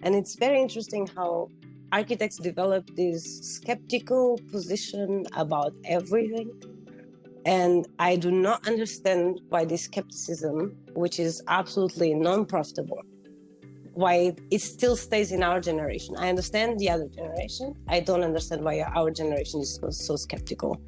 And it's very interesting how architects develop this skeptical position about everything. And I do not understand why this skepticism, which is absolutely non-profitable, why it still stays in our generation. I understand the other generation. I don't understand why our generation is so skeptical.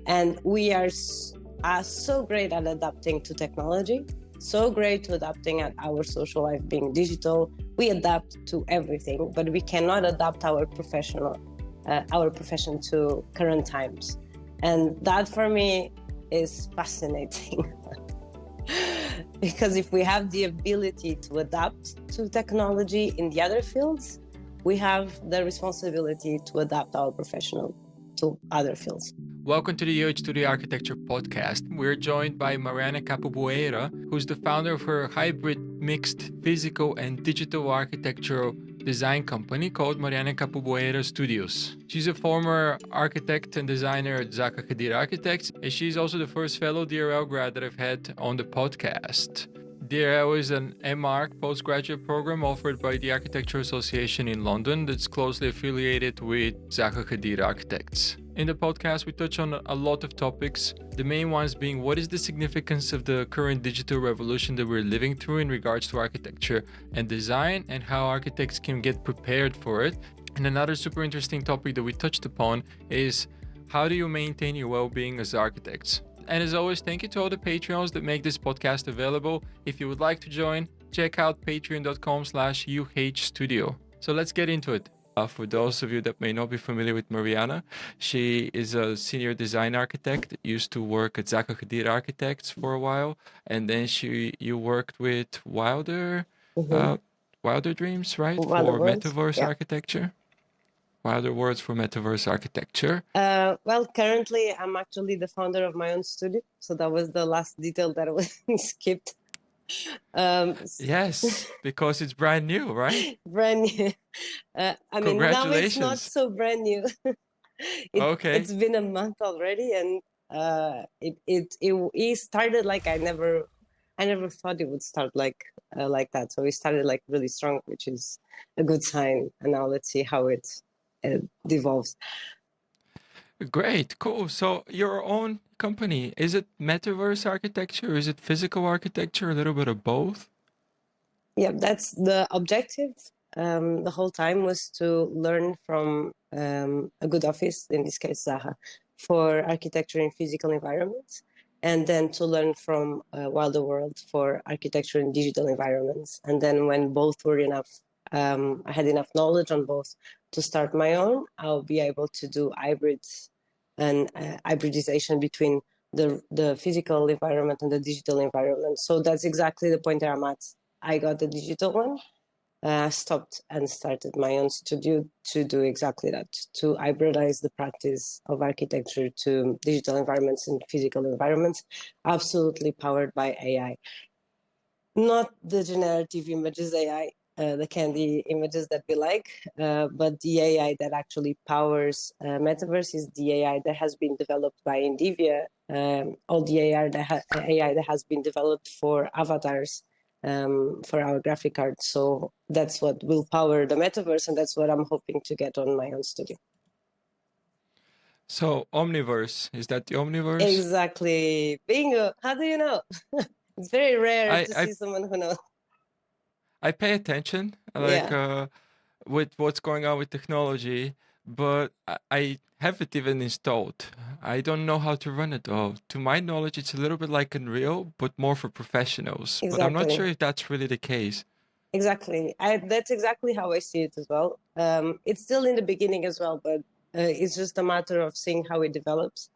And we are so great at adapting to technology, so great to adapting at our social life being digital. We adapt to everything, but we cannot adapt our profession to current times. And that for me is fascinating. Because if we have the ability to adapt to technology in the other fields, we have the responsibility to adapt our professional to other fields. Welcome to the UH Studio Architecture podcast. We're joined by Mariana Cabugueira, who's the founder of her hybrid mixed physical and digital architectural design company called Mariana Cabugueria Studios. She's a former architect and designer at Zaha Hadid Architects, and she's also the first fellow DRL grad that I've had on the podcast. DRL is an MArch postgraduate program offered by the Architecture Association in London that's closely affiliated with Zaha Hadid Architects. In the podcast, we touch on a lot of topics, the main ones being what is the significance of the current digital revolution that we're living through in regards to architecture and design, and how architects can get prepared for it. And another super interesting topic that we touched upon is how do you maintain your well-being as architects? And as always, thank you to all the Patreons that make this podcast available. If you would like to join, check out patreon.com/UHstudio. So let's get into it. For those of you that may not be familiar with Mariana, she is a senior design architect that used to work at Zaha Hadid Architects for a while, and then you worked with Wilder Dreams, right? Wilder For Worlds, Metaverse yeah. Architecture. Wilder Words for Metaverse Architecture. Well, currently I'm actually the founder of my own studio, so that was the last detail that was skipped. Yes, because it's brand new, right? Brand new. I mean, now it's not so brand new. Okay. It's been a month already, and it started like I never thought it would start like that. So it started like really strong, which is a good sign. And now let's see how it devolves. Great, cool. So your own company, is it Metaverse Architecture? Is it physical architecture? A little bit of both? Yeah, that's the objective. The whole time was to learn from a good office, in this case Zaha, for architecture in physical environments, and then to learn from Wilder World for architecture in digital environments. And then when both were enough, I had enough knowledge on both to start my own, I'll be able to do hybrids and hybridization between the physical environment and the digital environment. So that's exactly the point that I'm at. I got the digital one, stopped and started my own studio to do exactly that, to hybridize the practice of architecture to digital environments and physical environments, absolutely powered by AI. Not the generative images AI, the candy images that we like, but the AI that actually powers Metaverse is the AI that has been developed by NVIDIA, or the AI that has been developed for avatars, for our graphic cards. So that's what will power the Metaverse, and that's what I'm hoping to get on my own studio. So Omniverse, is that the Omniverse? Exactly. Bingo. How do you know? It's very rare to see someone who knows. I pay attention, with what's going on with technology, but I haven't even installed. I don't know how to run it though. To my knowledge, it's a little bit like Unreal, but more for professionals. Exactly. But I'm not sure if that's really the case. Exactly. That's exactly how I see it as well. It's still in the beginning as well, but it's just a matter of seeing how it develops.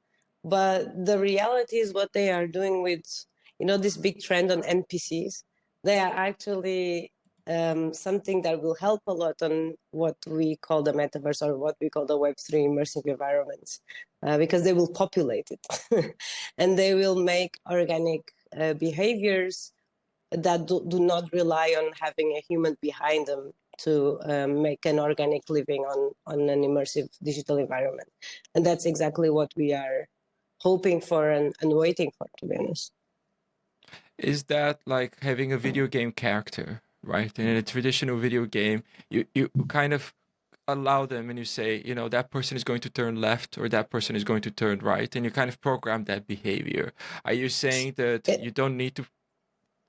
But the reality is what they are doing with, this big trend on NPCs. They are actually something that will help a lot on what we call the metaverse, or what we call the Web3 immersive environments, because they will populate it and they will make organic behaviors that do not rely on having a human behind them to make an organic living on an immersive digital environment. And that's exactly what we are hoping for and waiting for, to be honest. Is that like having a video game character, right? And in a traditional video game, you kind of allow them and you say, you know, that person is going to turn left or that person is going to turn right, and you kind of program that behavior. Are you saying that It, you don't need to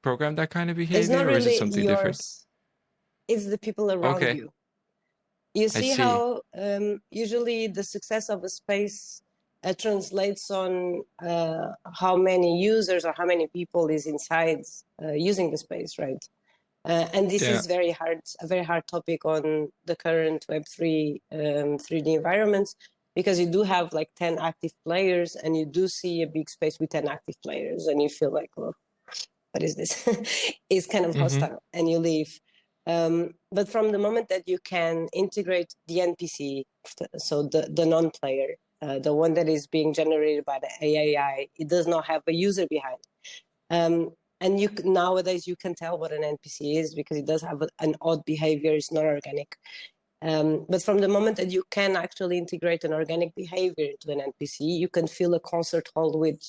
program that kind of it's not behavior, or is it really something different? yours, it's the people around Okay, you. You I see see. how usually the success of a space translates on how many users or how many people is inside using the space, right? And this Yeah. is a very hard topic on the current Web3 3D environments, because you do have like 10 active players and you do see a big space with 10 active players and you feel like, well, what is this? It's kind of Mm-hmm. hostile and you leave. But from the moment that you can integrate the NPC, so the non-player, the one that is being generated by the AI, it does not have a user behind. And nowadays you can tell what an NPC is because it does have an odd behavior. It's not organic. But from the moment that you can actually integrate an organic behavior into an NPC, you can fill a concert hall with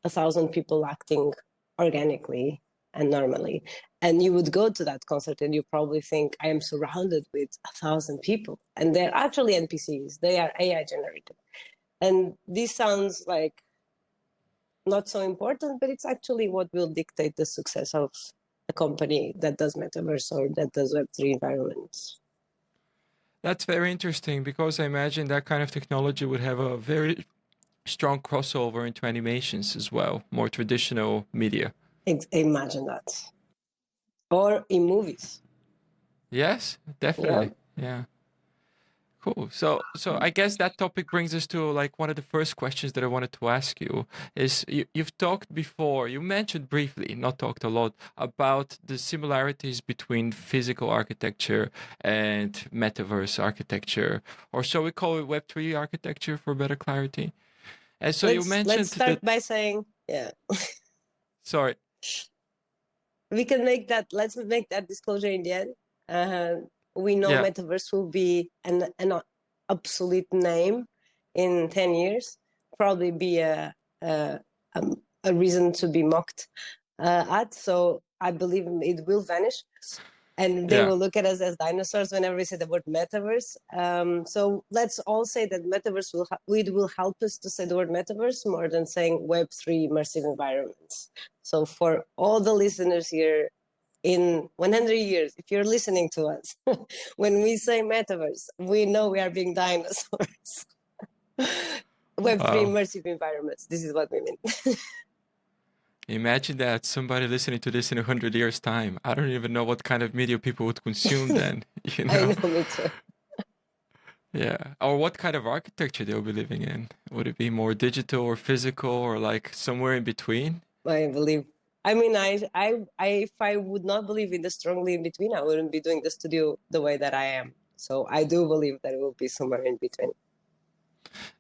1,000 people acting organically and normally. And you would go to that concert and you probably think, I am surrounded with 1,000 people. And they're actually NPCs. They are AI generated. And this sounds like not so important, but it's actually what will dictate the success of a company that does metaverse or that does Web3 environments. That's very interesting because I imagine that kind of technology would have a very strong crossover into animations as well, more traditional media. Imagine that. Or in movies. Yes, Yeah. definitely. Yeah. Cool. So I guess that topic brings us to like one of the first questions that I wanted to ask you is you've talked before, you mentioned briefly, not talked a lot, about the similarities between physical architecture and metaverse architecture, or shall we call it Web3 architecture for better clarity? And so you Let's mentioned start that, by saying, yeah, sorry, we can make that, let's make that disclosure in the end. We know yeah, metaverse will be an obsolete name in 10 years, probably be a, a reason to be mocked at. So I believe it will vanish. And they yeah. will look at us as dinosaurs whenever we say the word metaverse. So let's all say that metaverse will help us to say the word metaverse more than saying Web3 immersive environments. So for all the listeners here, in 100 years, if you're listening to us, when we say metaverse, we know we are being dinosaurs. Web3 Wow. immersive environments. This is what we mean. Imagine that somebody listening to this in 100 years' time. I don't even know what kind of media people would consume then, you I know? know, me too. Yeah. Or what kind of architecture they'll be living in. Would it be more digital or physical or like somewhere in between? I believe. I mean, if I would not believe in the strongly in between, I wouldn't be doing the studio the way that I am. So I do believe that it will be somewhere in between.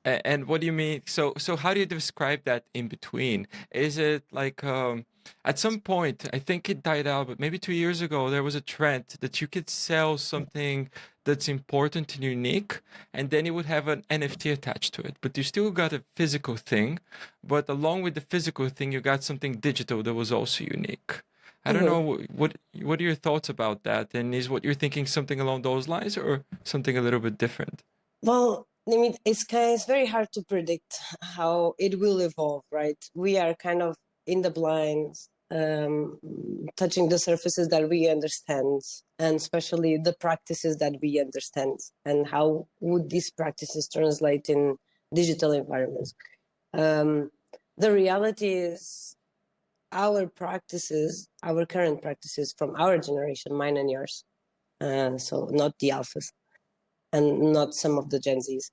And what do you mean? So how do you describe that in between? Is it like at some point, I think it died out, but maybe 2 years ago, there was a trend that you could sell something that's important and unique, and then you would have an NFT attached to it. But you still got a physical thing, but along with the physical thing, you got something digital that was also unique. I don't Mm-hmm. know what are your thoughts about that, and is what you're thinking something along those lines or something a little bit different? Well, I mean, it's very hard to predict how it will evolve, right? We are kind of in the blinds, touching the surfaces that we understand, and especially the practices that we understand, and how would these practices translate in digital environments. Um, the reality is our practices, our current practices from our generation, mine and yours, so not the alphas and not some of the Gen Zs.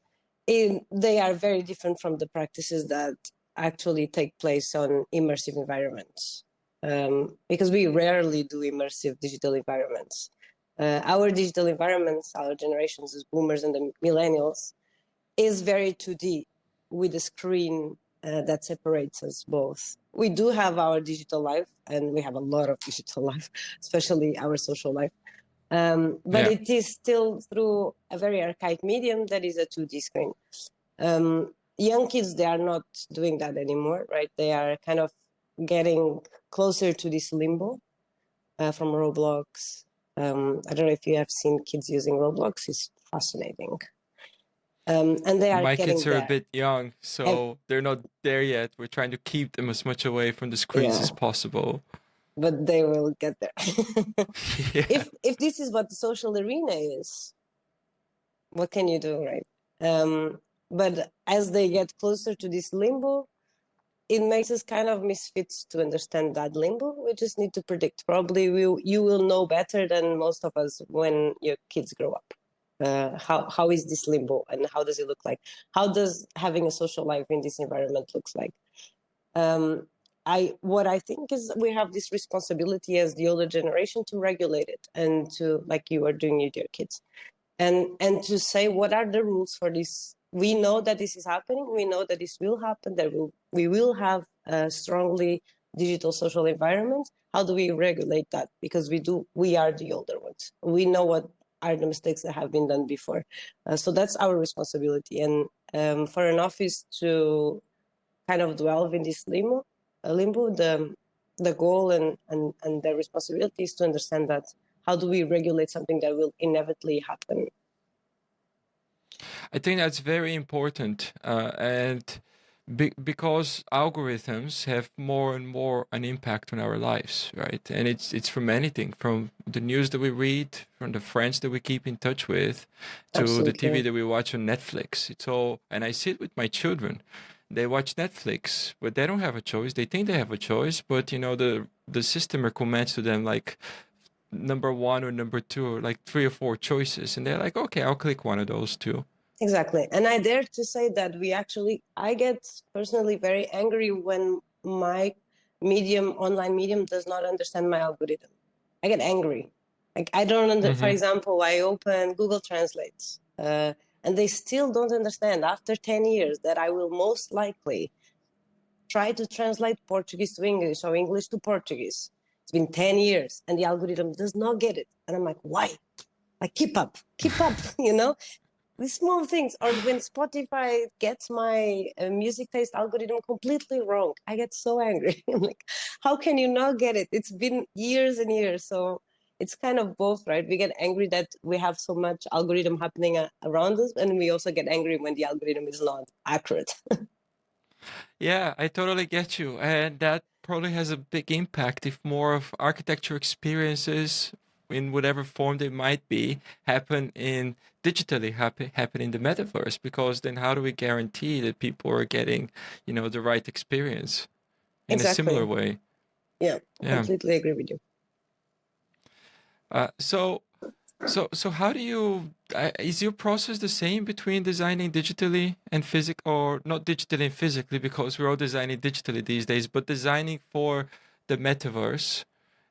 They are very different from the practices that actually take place on immersive environments, because we rarely do immersive digital environments. Our digital environments, our generations as boomers and the millennials, is very 2D with a screen that separates us both. We do have our digital life, and we have a lot of digital life, especially our social life. But Yeah. it is still through a very archaic medium that is a 2D screen. Young kids, they are not doing that anymore, right? They are kind of getting closer to this limbo from Roblox, I don't know if you have seen kids using Roblox. It's fascinating. And they are My getting kids are a there. bit young, so they're not there yet. We're trying to keep them as much away from the screens Yeah, as possible. but they will get there. Yeah. If this is what the social arena is, what can you do, right? But as they get closer to this limbo, it makes us kind of misfits to understand that limbo. We just need to predict. Probably you will know better than most of us when your kids grow up. How is this limbo and how does it look like? How does having a social life in this environment looks like? What I think is we have this responsibility as the older generation to regulate it and to, like you are doing with your kids, and to say what are the rules for this. We know that this is happening. We know that this will happen. We will have a strongly digital social environment. How do we regulate that? Because we are the older ones. We know what are the mistakes that have been done before. So that's our responsibility. And for an office to kind of dwell in this limbo, the goal and the responsibility is to understand that how do we regulate something that will inevitably happen. I think that's very important, and because algorithms have more and more an impact on our lives, right? And it's from anything, from the news that we read, from the friends that we keep in touch with, to the TV Absolutely. that we watch on Netflix. It's all, and I sit with my children. They watch Netflix, but they don't have a choice. They think they have a choice, but you know the system recommends to them like number one or number two, or like three or four choices, and they're like, okay, I'll click one of those two. Exactly. And I dare to say that I get personally very angry when my online medium does not understand my algorithm. I get angry. Like I don't for example, I open Google Translate, and they still don't understand after 10 years that I will most likely try to translate Portuguese to English or English to Portuguese. It's been 10 years and the algorithm does not get it. And I'm like, why? Like, keep up, you know? These small things. Or when Spotify gets my music taste algorithm completely wrong, I get so angry. I'm like, how can you not get it? It's been years and years. So it's kind of both, right? We get angry that we have so much algorithm happening around us, and we also get angry when the algorithm is not accurate. Yeah, I totally get you. And that probably has a big impact if more of architecture experiences in whatever form they might be happen in the metaverse, because then how do we guarantee that people are getting, you know, the right experience in a similar Exactly. way? Yeah, Yeah. completely agree with you. So how do you, is your process the same between designing digitally and or not digitally and physically, because we're all designing digitally these days, but designing for the metaverse?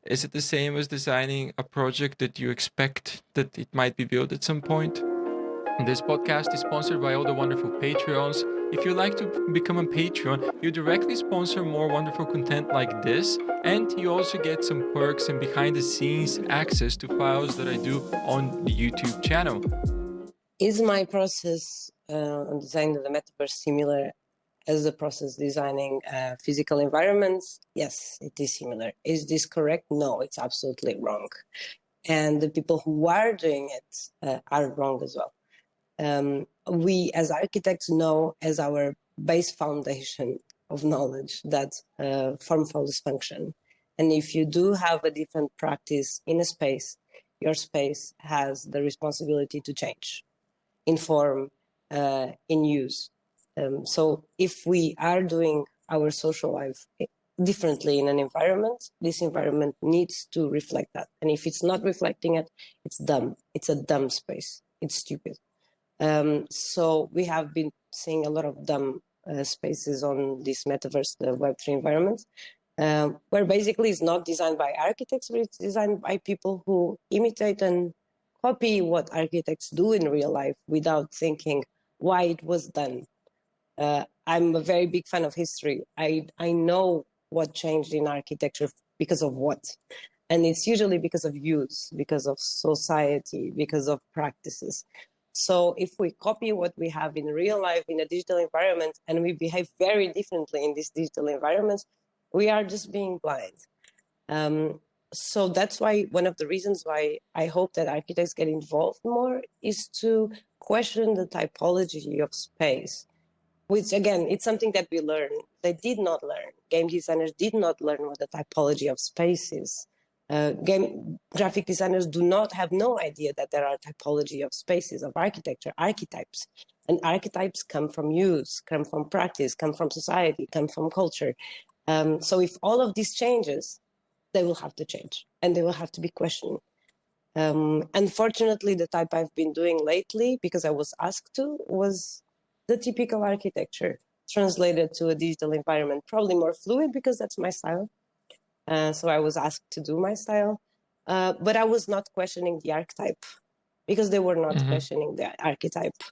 Is it the same as designing a project that you expect that it might be built at some point? This podcast is sponsored by all the wonderful Patreons. If you'd like to become a Patreon, you directly sponsor more wonderful content like this, and you also get some perks and behind the scenes access to files that I do on the YouTube channel. Is my process on designing the metaverse similar as the process designing physical environments? Yes, it is similar. Is this correct? No, it's absolutely wrong. And the people who are doing it are wrong as well. We as architects know as our base foundation of knowledge that form follows function. And if you do have a different practice in a space, your space has the responsibility to change in form, in use. So if we are doing our social life differently in an environment, this environment needs to reflect that. And if it's not reflecting it, it's dumb. It's a dumb space. It's stupid. So we have been seeing a lot of dumb spaces on this metaverse, the Web3 environment, where basically it's not designed by architects, but it's designed by people who imitate and copy what architects do in real life without thinking why it was done. I'm a very big fan of history. I know what changed in architecture because of what. And it's usually because of use, because of society, because of practices. So if we copy what we have in real life in a digital environment and we behave very differently in these digital environments, we are just being blind. so that's why one of the reasons why I hope that architects get involved more is to question the typology of space, which again, it's something that we learn. They did not learn. Game designers did not learn what the typology of space is. Graphic designers have no idea that there are typology of spaces, of architecture, archetypes. And archetypes come from use, come from practice, come from society, come from culture. So if all of these changes, they will have to change and they will have to be questioned. Unfortunately, the type I've been doing lately, because I was asked to, was the typical architecture translated to a digital environment, probably more fluid because that's my style. So I was asked to do my style, but I was not questioning the archetype because they were not questioning the archetype.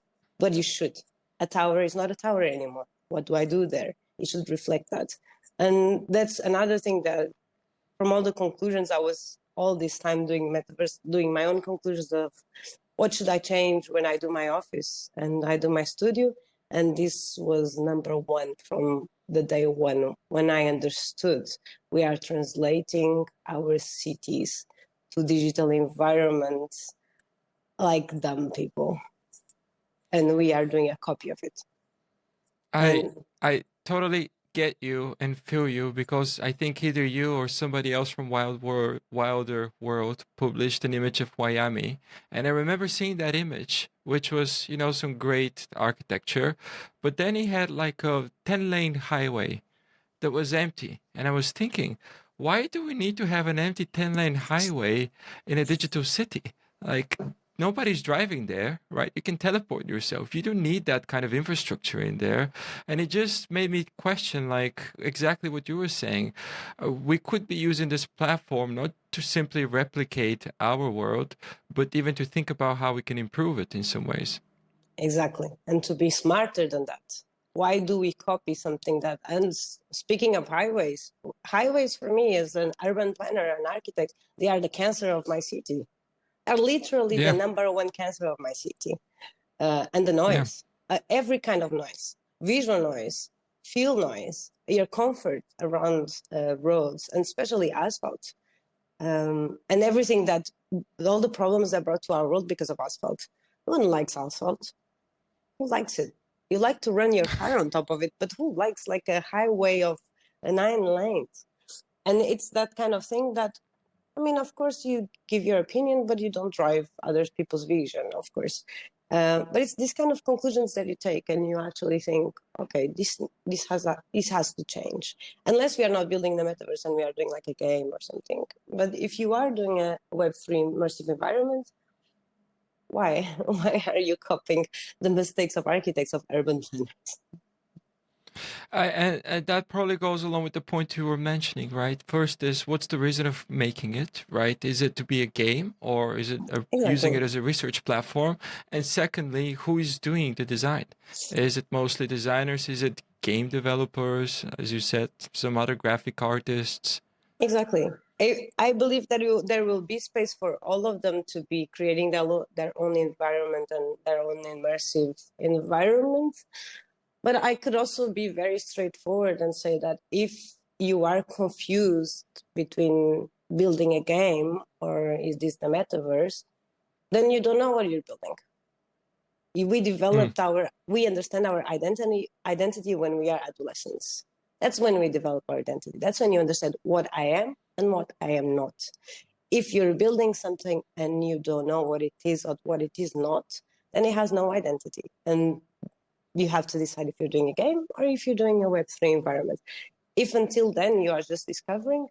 But you should. A tower is not a tower anymore. What do I do there? It should reflect that. And that's another thing that from all the conclusions I was all this time doing Metaverse, doing my own conclusions of what should I change when I do my office and I do my studio. And this was number one from the day one when I understood we are translating our cities to digital environments like dumb people. And we are doing a copy of it. I And I totally get you and feel you because I think either you or somebody else from Wilder World published an image of Miami, and I remember seeing that image, which was some great architecture, but then he had like a 10-lane highway that was empty, and I was thinking, why do we need to have an empty 10-lane highway in a digital city? Like nobody's driving there, right? You can teleport yourself. You don't need that kind of infrastructure in there. And it just made me question, like, exactly what you were saying. We could be using this platform not to simply replicate our world, but even to think about how we can improve it in some ways. exactly. And to be smarter than that. Why do we copy something that, and speaking of highways for me as an urban planner and architect, they are the cancer of my city. Are literally the Yeah, number one cancer of my city. And the yeah. noise, every kind of noise, visual noise, feel noise, your comfort around roads, and especially asphalt. And everything that, all the problems that brought to our world because of asphalt. No one likes asphalt. Who likes it? You like to run your car on top of it, but who likes like a highway of 9 lanes? And it's that kind of thing that, I mean, of course, you give your opinion, but you don't drive other people's vision, of course. But it's these kind of conclusions that you take, and you actually think, okay, this has to change. Unless we are not building the metaverse and we are doing like a game or something. But if you are doing a Web3 immersive environment, why? Why are you copying the mistakes of architects of urban planners? And that probably goes along with the point you were mentioning, right? First is what's the reason of making it, right? Is it to be a game or is it using Exactly. it as a research platform? And secondly, who is doing the design? Is it mostly designers? Is it game developers? As you said, some other graphic artists? Exactly. I believe that there will be space for all of them to be creating their own environment and their own immersive environment. But I could also be very straightforward and say that if you are confused between building a game or is this the metaverse, then you don't know what you're building. We understand our identity when we are adolescents. That's when we develop our identity. That's when you understand what I am and what I am not. If you're building something and you don't know what it is or what it is not, then it has no identity. And you have to decide if you're doing a game or if you're doing a Web3 environment. If until then you are just discovering,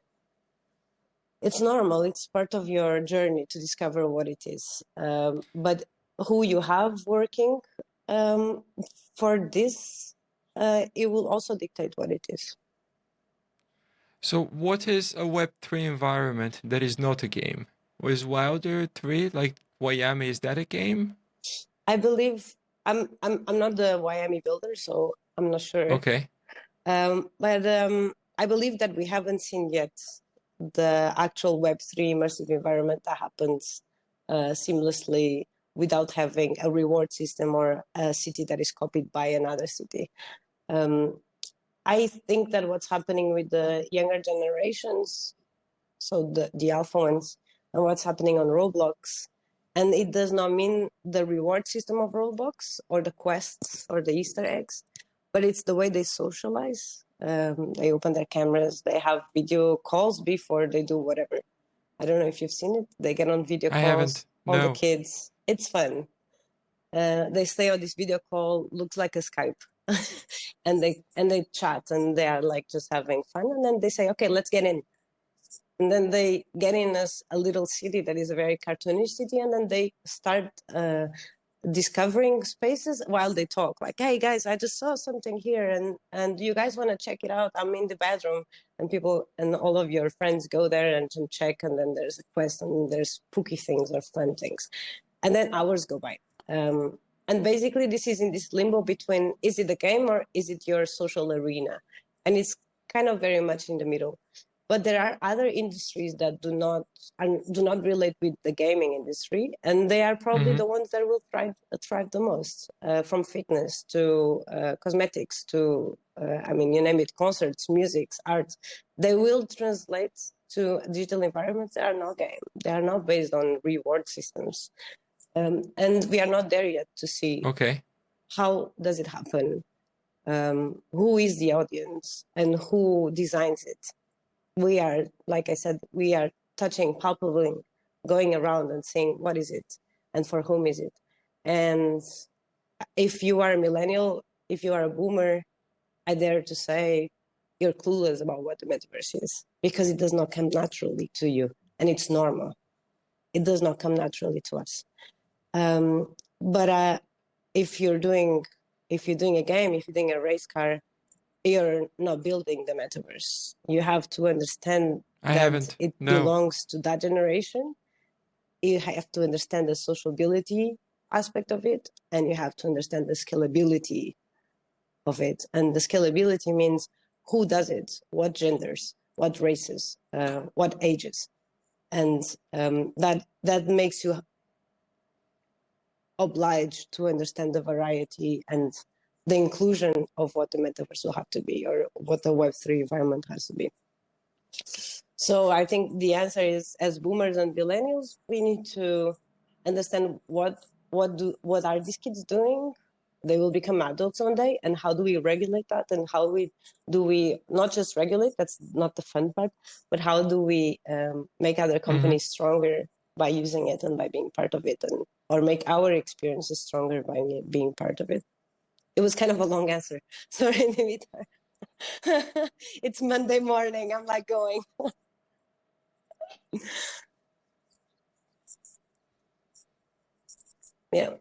it's normal. It's part of your journey to discover what it is. But who you have working um, for this, it will also dictate what it is. So what is a Web3 environment that is not a game? Was Wilder 3 like Miami, is that a game? I believe I'm not the Miami builder, so I'm not sure. Okay. But I believe that we haven't seen yet the actual Web3 immersive environment that happens seamlessly without having a reward system or a city that is copied by another city. I think that what's happening with the younger generations so the alpha ones, and what's happening on Roblox. And it does not mean the reward system of Roblox or the quests or the Easter eggs, but it's the way they socialize. They open their cameras, they have video calls before they do whatever. I don't know if you've seen it. They get on video I calls, haven't. all the No. kids. It's fun. They stay on this video call, looks like a Skype, and they chat and they are like just having fun. And then they say, okay, let's get in. And then they get in a little city that is a very cartoonish city, and then they start discovering spaces while they talk. Like, hey guys, I just saw something here, and you guys want to check it out? I'm in the bedroom, and people and all of your friends go there and check, and then there's a quest, and there's spooky things or fun things, and then hours go by. And basically, this is in this limbo between, is it a game or is it your social arena? And it's kind of very much in the middle. But there are other industries that do not relate with the gaming industry, and they are probably the ones that will thrive the most. From fitness to cosmetics to, I mean, you name it, concerts, music, art. They will translate to digital environments that are not game. They are not based on reward systems. And we are not there yet to see how does it happen, who is the audience, and who designs it. We are, like I said, we are touching, palpably, going around and saying, what is it, and for whom is it? And if you are a millennial, if you are a boomer, I dare to say you're clueless about what the metaverse is, because it does not come naturally to you, and it's normal. It does not come naturally to us. But if you're doing a game, if you're doing a race car, you're not building the metaverse. You have to understand it belongs to that generation. You have to understand the sociability aspect of it, and you have to understand the scalability of it. And the scalability means who does it, what genders, what races, what ages, and that makes you obliged to understand the variety and the inclusion of what the metaverse will have to be, or what the Web3 environment has to be. So I think the answer is, as boomers and millennials, we need to understand what are these kids doing? They will become adults one day, and how do we regulate that? And how do we not just regulate, that's not the fun part, but how do we make other companies stronger by using it and by being part of it, or make our experiences stronger by being part of it? It was kind of a long answer. Sorry, Dimitar. It's Monday morning. I'm like going. Yeah.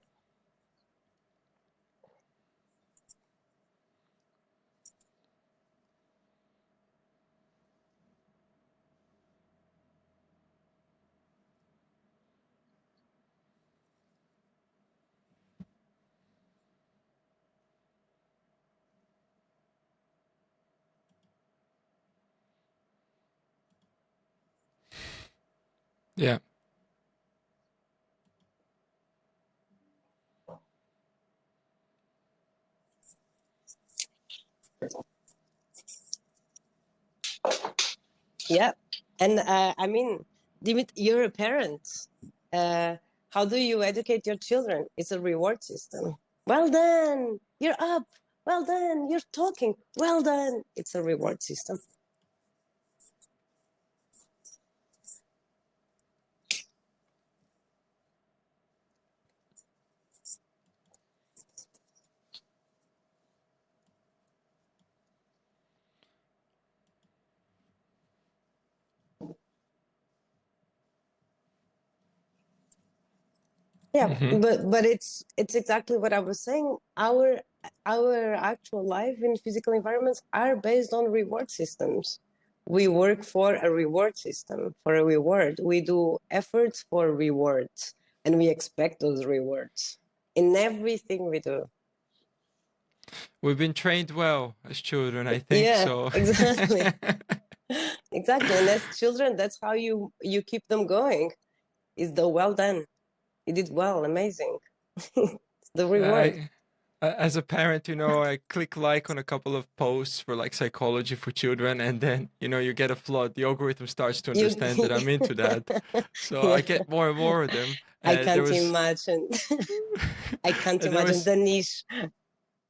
Yeah. Yeah. And I mean, Dimit, you're a parent. How do you educate your children? It's a reward system. Well done. You're up. Well done. You're talking. Well done. It's a reward system. Yeah, but it's exactly what I was saying. Our actual life in physical environments are based on reward systems. We work for a reward system, for a reward. We do efforts for rewards, and we expect those rewards in everything we do. We've been trained well as children, I think. Yeah, so. exactly. Exactly. And as children, that's how you keep them going. Is the well done. You did well, amazing. The reward. As a parent, I click like on a couple of posts for like psychology for children, and then, you get a flood. The algorithm starts to You, understand that I'm into that. So I yeah, get more and more of them. I There can't was, imagine. I can't there imagine was the niche.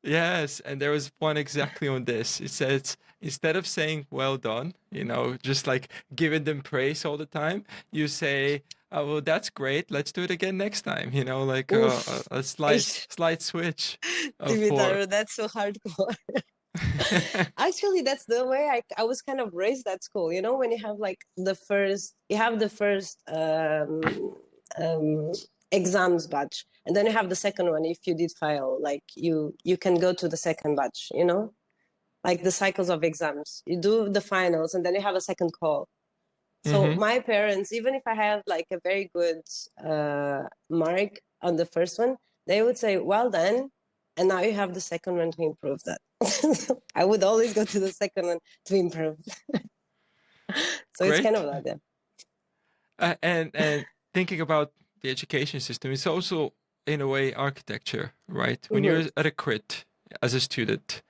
Yes, and there was one exactly on this. It says instead of saying well done, just like giving them praise all the time, you say, "Oh, well, that's great. Let's do it again next time." Like Oof. a slight switch for. Dimitar, that's so hardcore. Actually, that's the way I was kind of raised at school. When you have like the first exams batch, and then you have the second one. If you did fail, like you can go to the second batch. Like the cycles of exams. You do the finals, and then you have a second call. So Hmm. my parents, even if I have like a very good mark on the first one, they would say, "Well done," and now you have the second one to improve that. I would always go to the second one to improve. So it's kind of Great. like that. And thinking about the education system, it's also in a way architecture, right? When Mm-hmm. you're at a crit as a student,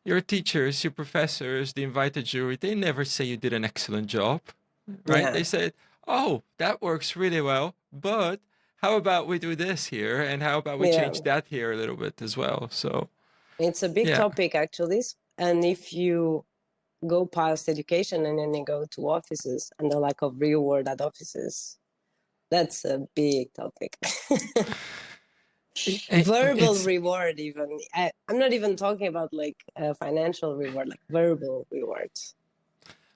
your teachers, your professors, the invited jury, they never say you did an excellent job, right? Yeah, They said, "Oh, that works really well, but how about we do this here? And how about we yeah. change that here a little bit as well?" So, It's a big yeah. topic actually, and if you go past education and then you go to offices and the lack of reward at offices, that's a big topic. Verbal It's, reward, even. I'm not even talking about like financial reward, like verbal rewards.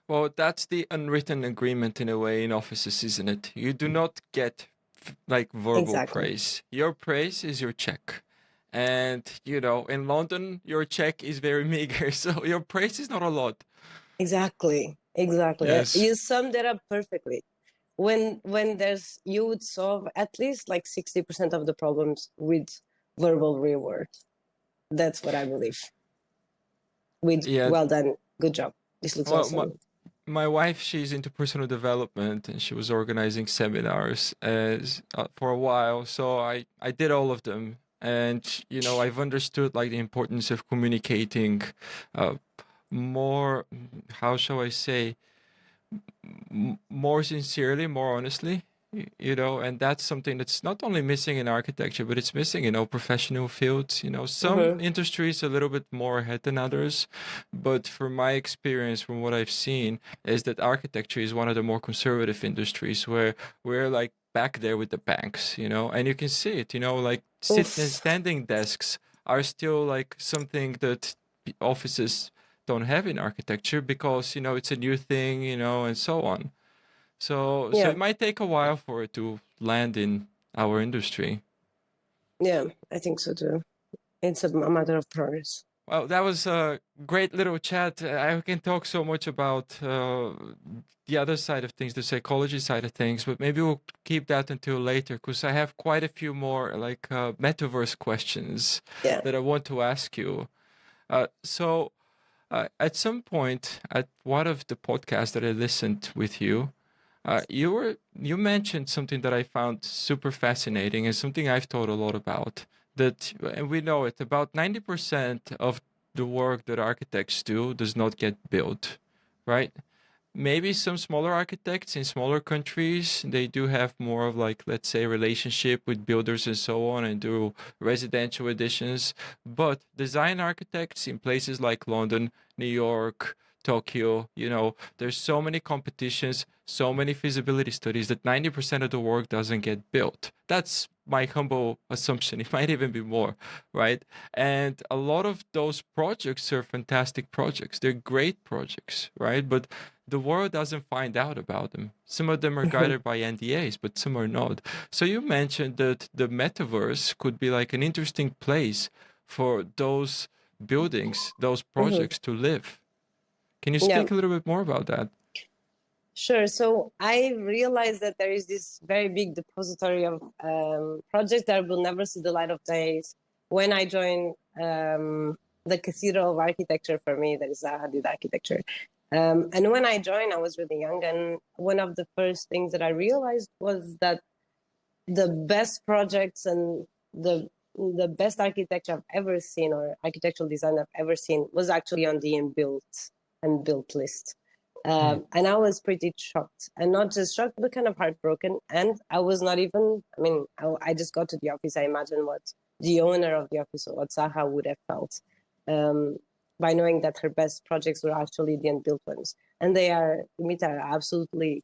well, that's the unwritten agreement in a way in offices, isn't it? You do not get like verbal Exactly. praise. Your praise is your check. And, in London, your check is very meager. So your praise is not a lot. Exactly. Exactly. Yes. You summed it up perfectly. When you would solve at least like 60% of the problems with verbal reward. That's what I believe. With Yeah. well done, good job. This looks Well, my, awesome. my wife, she's into personal development and she was organizing seminars for a while. So I did all of them. And, I've understood like the importance of communicating uh, more, how shall I say, more sincerely, more honestly, and that's something that's not only missing in architecture, but it's missing in all professional fields. Some Mm-hmm. industries a little bit more ahead than others, but from my experience, from what I've seen, is that architecture is one of the more conservative industries where we're like back there with the banks, and you can see it, like Oof. standing desks are still like something that offices don't have in architecture because it's a new thing, and so on. So Yeah. it might take a while for it to land in our industry. Yeah. I think so too. It's a matter of progress. Well, that was a great little chat. I can talk so much about the other side of things, the psychology side of things, but maybe we'll keep that until later because I have quite a few more like metaverse questions Yeah. that I want to ask you. So at some point, at one of the podcasts that I listened with you, you mentioned something that I found super fascinating and something I've thought a lot about. That, and we know it, about 90% of the work that architects do does not get built, right? Maybe some smaller architects in smaller countries, they do have more of like, let's say, relationship with builders and so on and do residential additions. But design architects in places like London, New York, Tokyo, there's so many competitions, so many feasibility studies that 90% of the work doesn't get built. That's my humble assumption. It might even be more, right? And a lot of those projects are fantastic projects. They're great projects, right? But the world doesn't find out about them. Some of them are guided by NDAs, but some are not. So you mentioned that the metaverse could be like an interesting place for those buildings, those Mm-hmm. projects to live. Can you Yeah. speak a little bit more about that? Sure. So I realized that there is this very big depository of projects that will never see the light of day when I joined the Cathedral of Architecture for me, that is Zaha Hadid Architecture. And when I joined, I was really young. And one of the first things that I realized was that the best projects and the the best architecture I've ever seen, or architectural design I've ever seen, was actually on the unbuilt list. And I was pretty shocked, and not just shocked, but kind of heartbroken. And I was not even, I mean, I just got to the office. I imagine what the owner of the office, or what Zaha would have felt, by knowing that her best projects were actually the unbuilt ones. And they are, Mita, are absolutely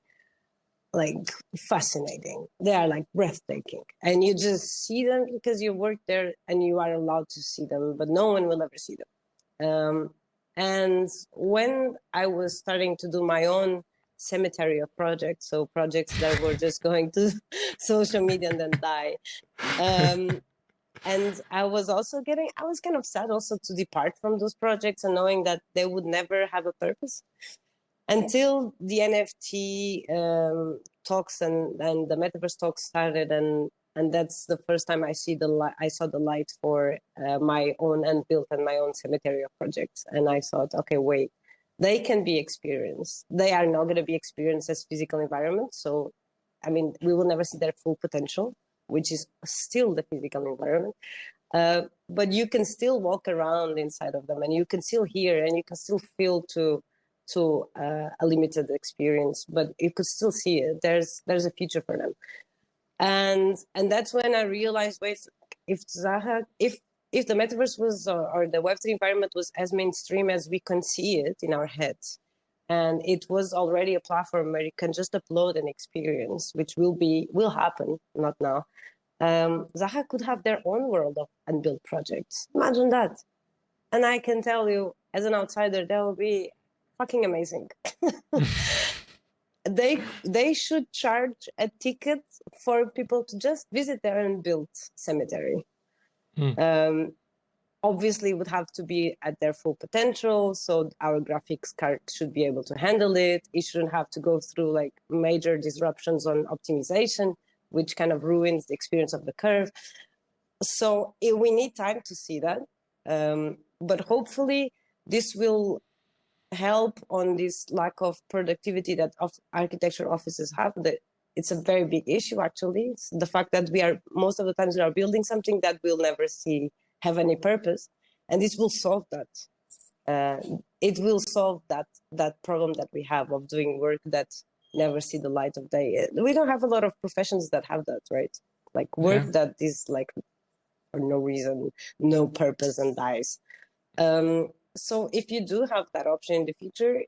like fascinating. They are like breathtaking. And you just see them because you work there and you are allowed to see them, but no one will ever see them. And when I was starting to do my own cemetery of projects, so projects that were just going to social media and then die, and I was kind of sad also to depart from those projects and knowing that they would never have a purpose until the NFT talks and the Metaverse talks started, and that's the first time I saw the light for my own unbuilt and my own cemetery of projects, and I thought, okay, wait, they can be experienced. They are not going to be experienced as physical environments, so I mean, we will never see their full potential, which is still the physical environment. But you can still walk around inside of them, and you can still hear, and you can still feel to a limited experience, but you could still see it. There's a future for them, and that's when I realized, wait, if the metaverse was or the Web3 environment was as mainstream as we can see it in our heads, and it was already a platform where you can just upload an experience, which will happen, not now. Zaha could have their own world of unbuilt projects. Imagine that. And I can tell you, as an outsider, that will be fucking amazing. They should charge a ticket for people to just visit their unbuilt cemetery. Obviously, it would have to be at their full potential, so our graphics card should be able to handle it. It shouldn't have to go through like major disruptions on optimization, which kind of ruins the experience of the curve. So we need time to see that, but hopefully this will help on this lack of productivity that architecture offices have. That it's a very big issue, actually. It's the fact that most of the times we are building something that we'll never see have any purpose, and this will solve that. It will solve that problem that we have of doing work that never see the light of day. We don't have a lot of professions that have that, right? Like work that is like for no reason, no purpose, and dies. So if you do have that option in the future,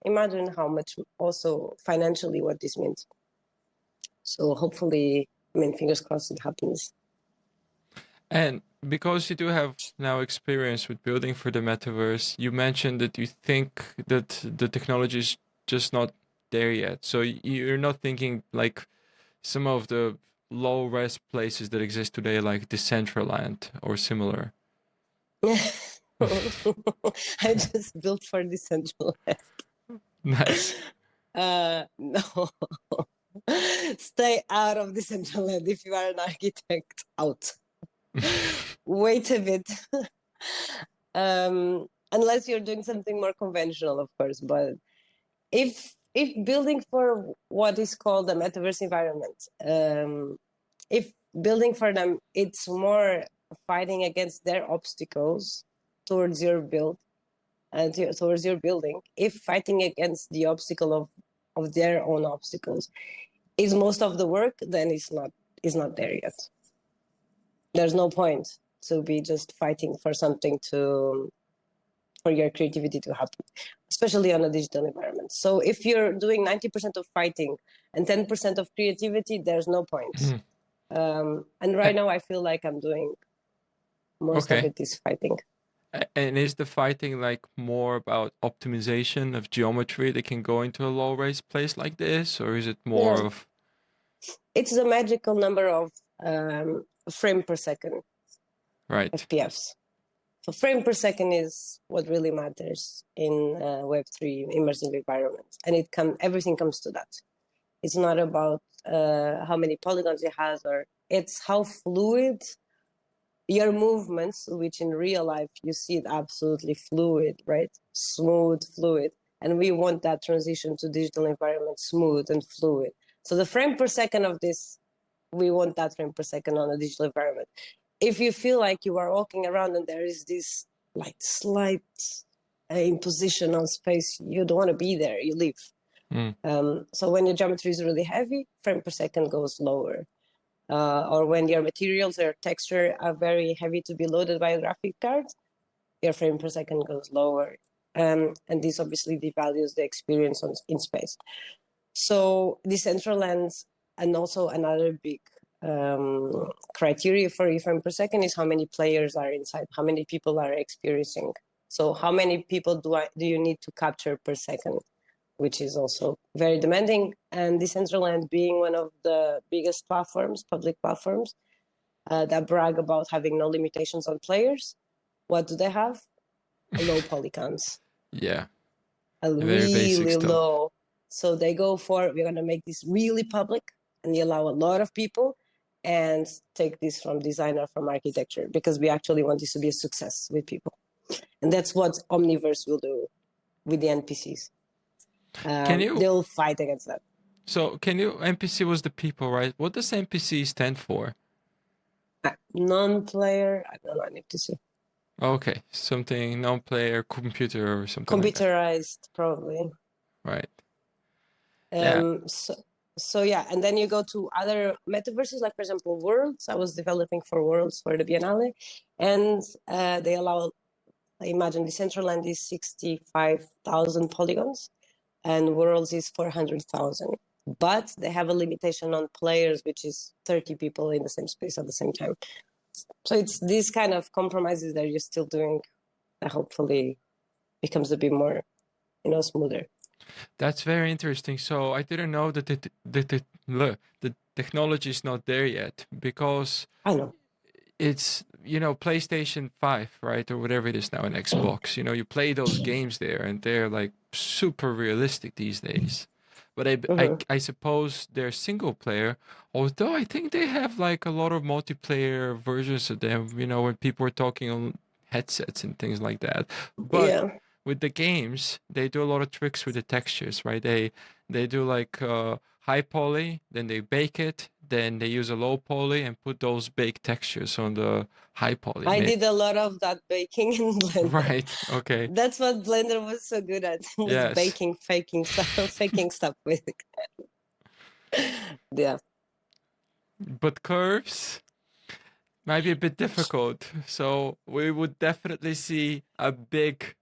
imagine how much also financially what this means. So hopefully, I mean, fingers crossed it happens. And because you do have now experience with building for the metaverse, you mentioned that you think that the technology is just not there yet. So you're not thinking like some of the low-res places that exist today, like Decentraland or similar. I just built for Decentraland. Nice. No. Stay out of Decentraland if you are an architect. Out. Wait a bit. Unless you're doing something more conventional, of course. But if building for what is called the metaverse environment, if building for them, it's more fighting against their obstacles towards your build and towards your building. If fighting against the obstacle of their own obstacles is most of the work, then it's not there yet. There's no point to be just fighting for something for your creativity to happen, especially on a digital environment. So if you're doing 90% of fighting and 10% of creativity, there's no point. And right now I feel like I'm doing most of it is fighting. And is the fighting like more about optimization of geometry that can go into a low-res place like this, or is it more of? It's the magical number of frame per second, right? FPFs. So frame per second is what really matters in Web3 immersive environments, and everything comes to that. It's not about how many polygons it has, or it's how fluid your movements, which in real life you see it absolutely fluid, right? Smooth, fluid. And we want that transition to digital environment smooth and fluid. So the frame per second of this, we want that frame per second on a digital environment. if you feel like you are walking around and there is this like slight imposition on space, you don't want to be there, you leave. So when your geometry is really heavy, frame per second goes lower. Or when your materials or texture are very heavy to be loaded by a graphic card, your frame per second goes lower. And this obviously devalues the experience in space. So Decentraland, and also another big criteria for frame per second is how many players are inside, how many people are experiencing. So how many people do you need to capture per second, which is also very demanding. And Decentraland being one of the biggest platforms, public platforms, that brag about having no limitations on players, what do they have? Low polygons. Yeah. Very basic Really stuff. low. So they go for, we're going to make this really public and you allow a lot of people and take this from designer, from architecture, because we actually want this to be a success with people. And that's what Omniverse will do with the NPCs. They'll fight against that. So NPC was the people, right? What does NPC stand for? Non-player, I don't know, I need to see. Okay, something non-player, computer or something computerized, like probably. Right. So yeah, and then you go to other metaverses, like for example, Worlds. I was developing for Worlds for the Biennale, and they allow, I imagine Decentraland is 65,000 polygons, and Worlds is 400,000. But they have a limitation on players, which is 30 people in the same space at the same time. So it's these kind of compromises that you're still doing that hopefully becomes a bit more, smoother. That's very interesting. So I didn't know that the technology is not there yet, because I know it's, PlayStation 5, right? Or whatever it is now, an Xbox. You play those games there and they're like super realistic these days. But I suppose they're single player, although I think they have like a lot of multiplayer versions of them, when people are talking on headsets and things like that. But with the games, they do a lot of tricks with the textures, right? They do like high poly, then they bake it, then they use a low poly and put those baked textures on the high poly. I did a lot of that baking in Blender. Right. Okay. That's what Blender was so good at. Was baking, faking stuff with it. Yeah. But curves might be a bit difficult. So we would definitely see a big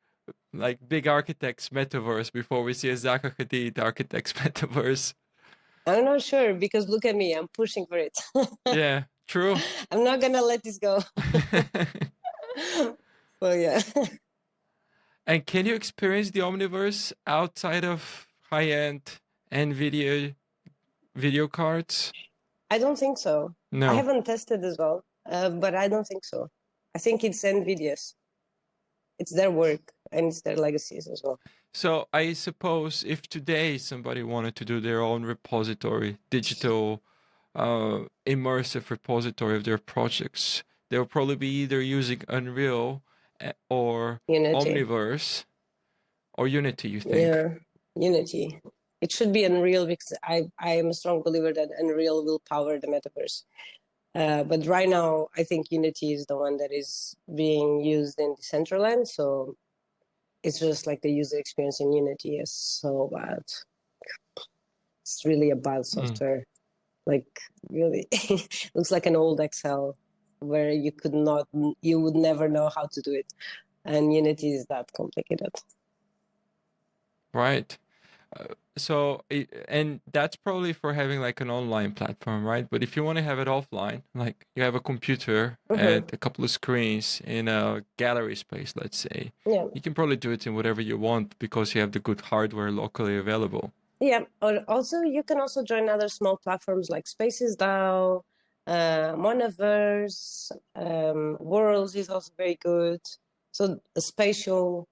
architects metaverse before we see a Zaha Hadid Architects metaverse. I'm not sure, because look at me, I'm pushing for it. Yeah, true. I'm not gonna let this go. Well, yeah. And can you experience the Omniverse outside of high-end NVIDIA video cards? I don't think so. No. I haven't tested as well, but I don't think so. I think it's NVIDIA's. It's their work and it's their legacies as well. So I suppose if today somebody wanted to do their own repository, digital, immersive repository of their projects, they'll probably be either using Unreal or Unity. Omniverse or Unity, you think? Yeah, Unity. It should be Unreal, because I am a strong believer that Unreal will power the metaverse. But right now, I think Unity is the one that is being used in Decentraland. So it's just like the user experience in Unity is so bad. It's really a bad software. Like, really, looks like an old Excel where you would never know how to do it. And Unity is that complicated. Right. And that's probably for having like an online platform, right? But if you want to have it offline, like you have a computer and a couple of screens in a gallery space, let's say, you can probably do it in whatever you want because you have the good hardware locally available. Yeah, or also you can also join other small platforms like Spaces DAO, Monaverse, Worlds is also very good. So Spatial.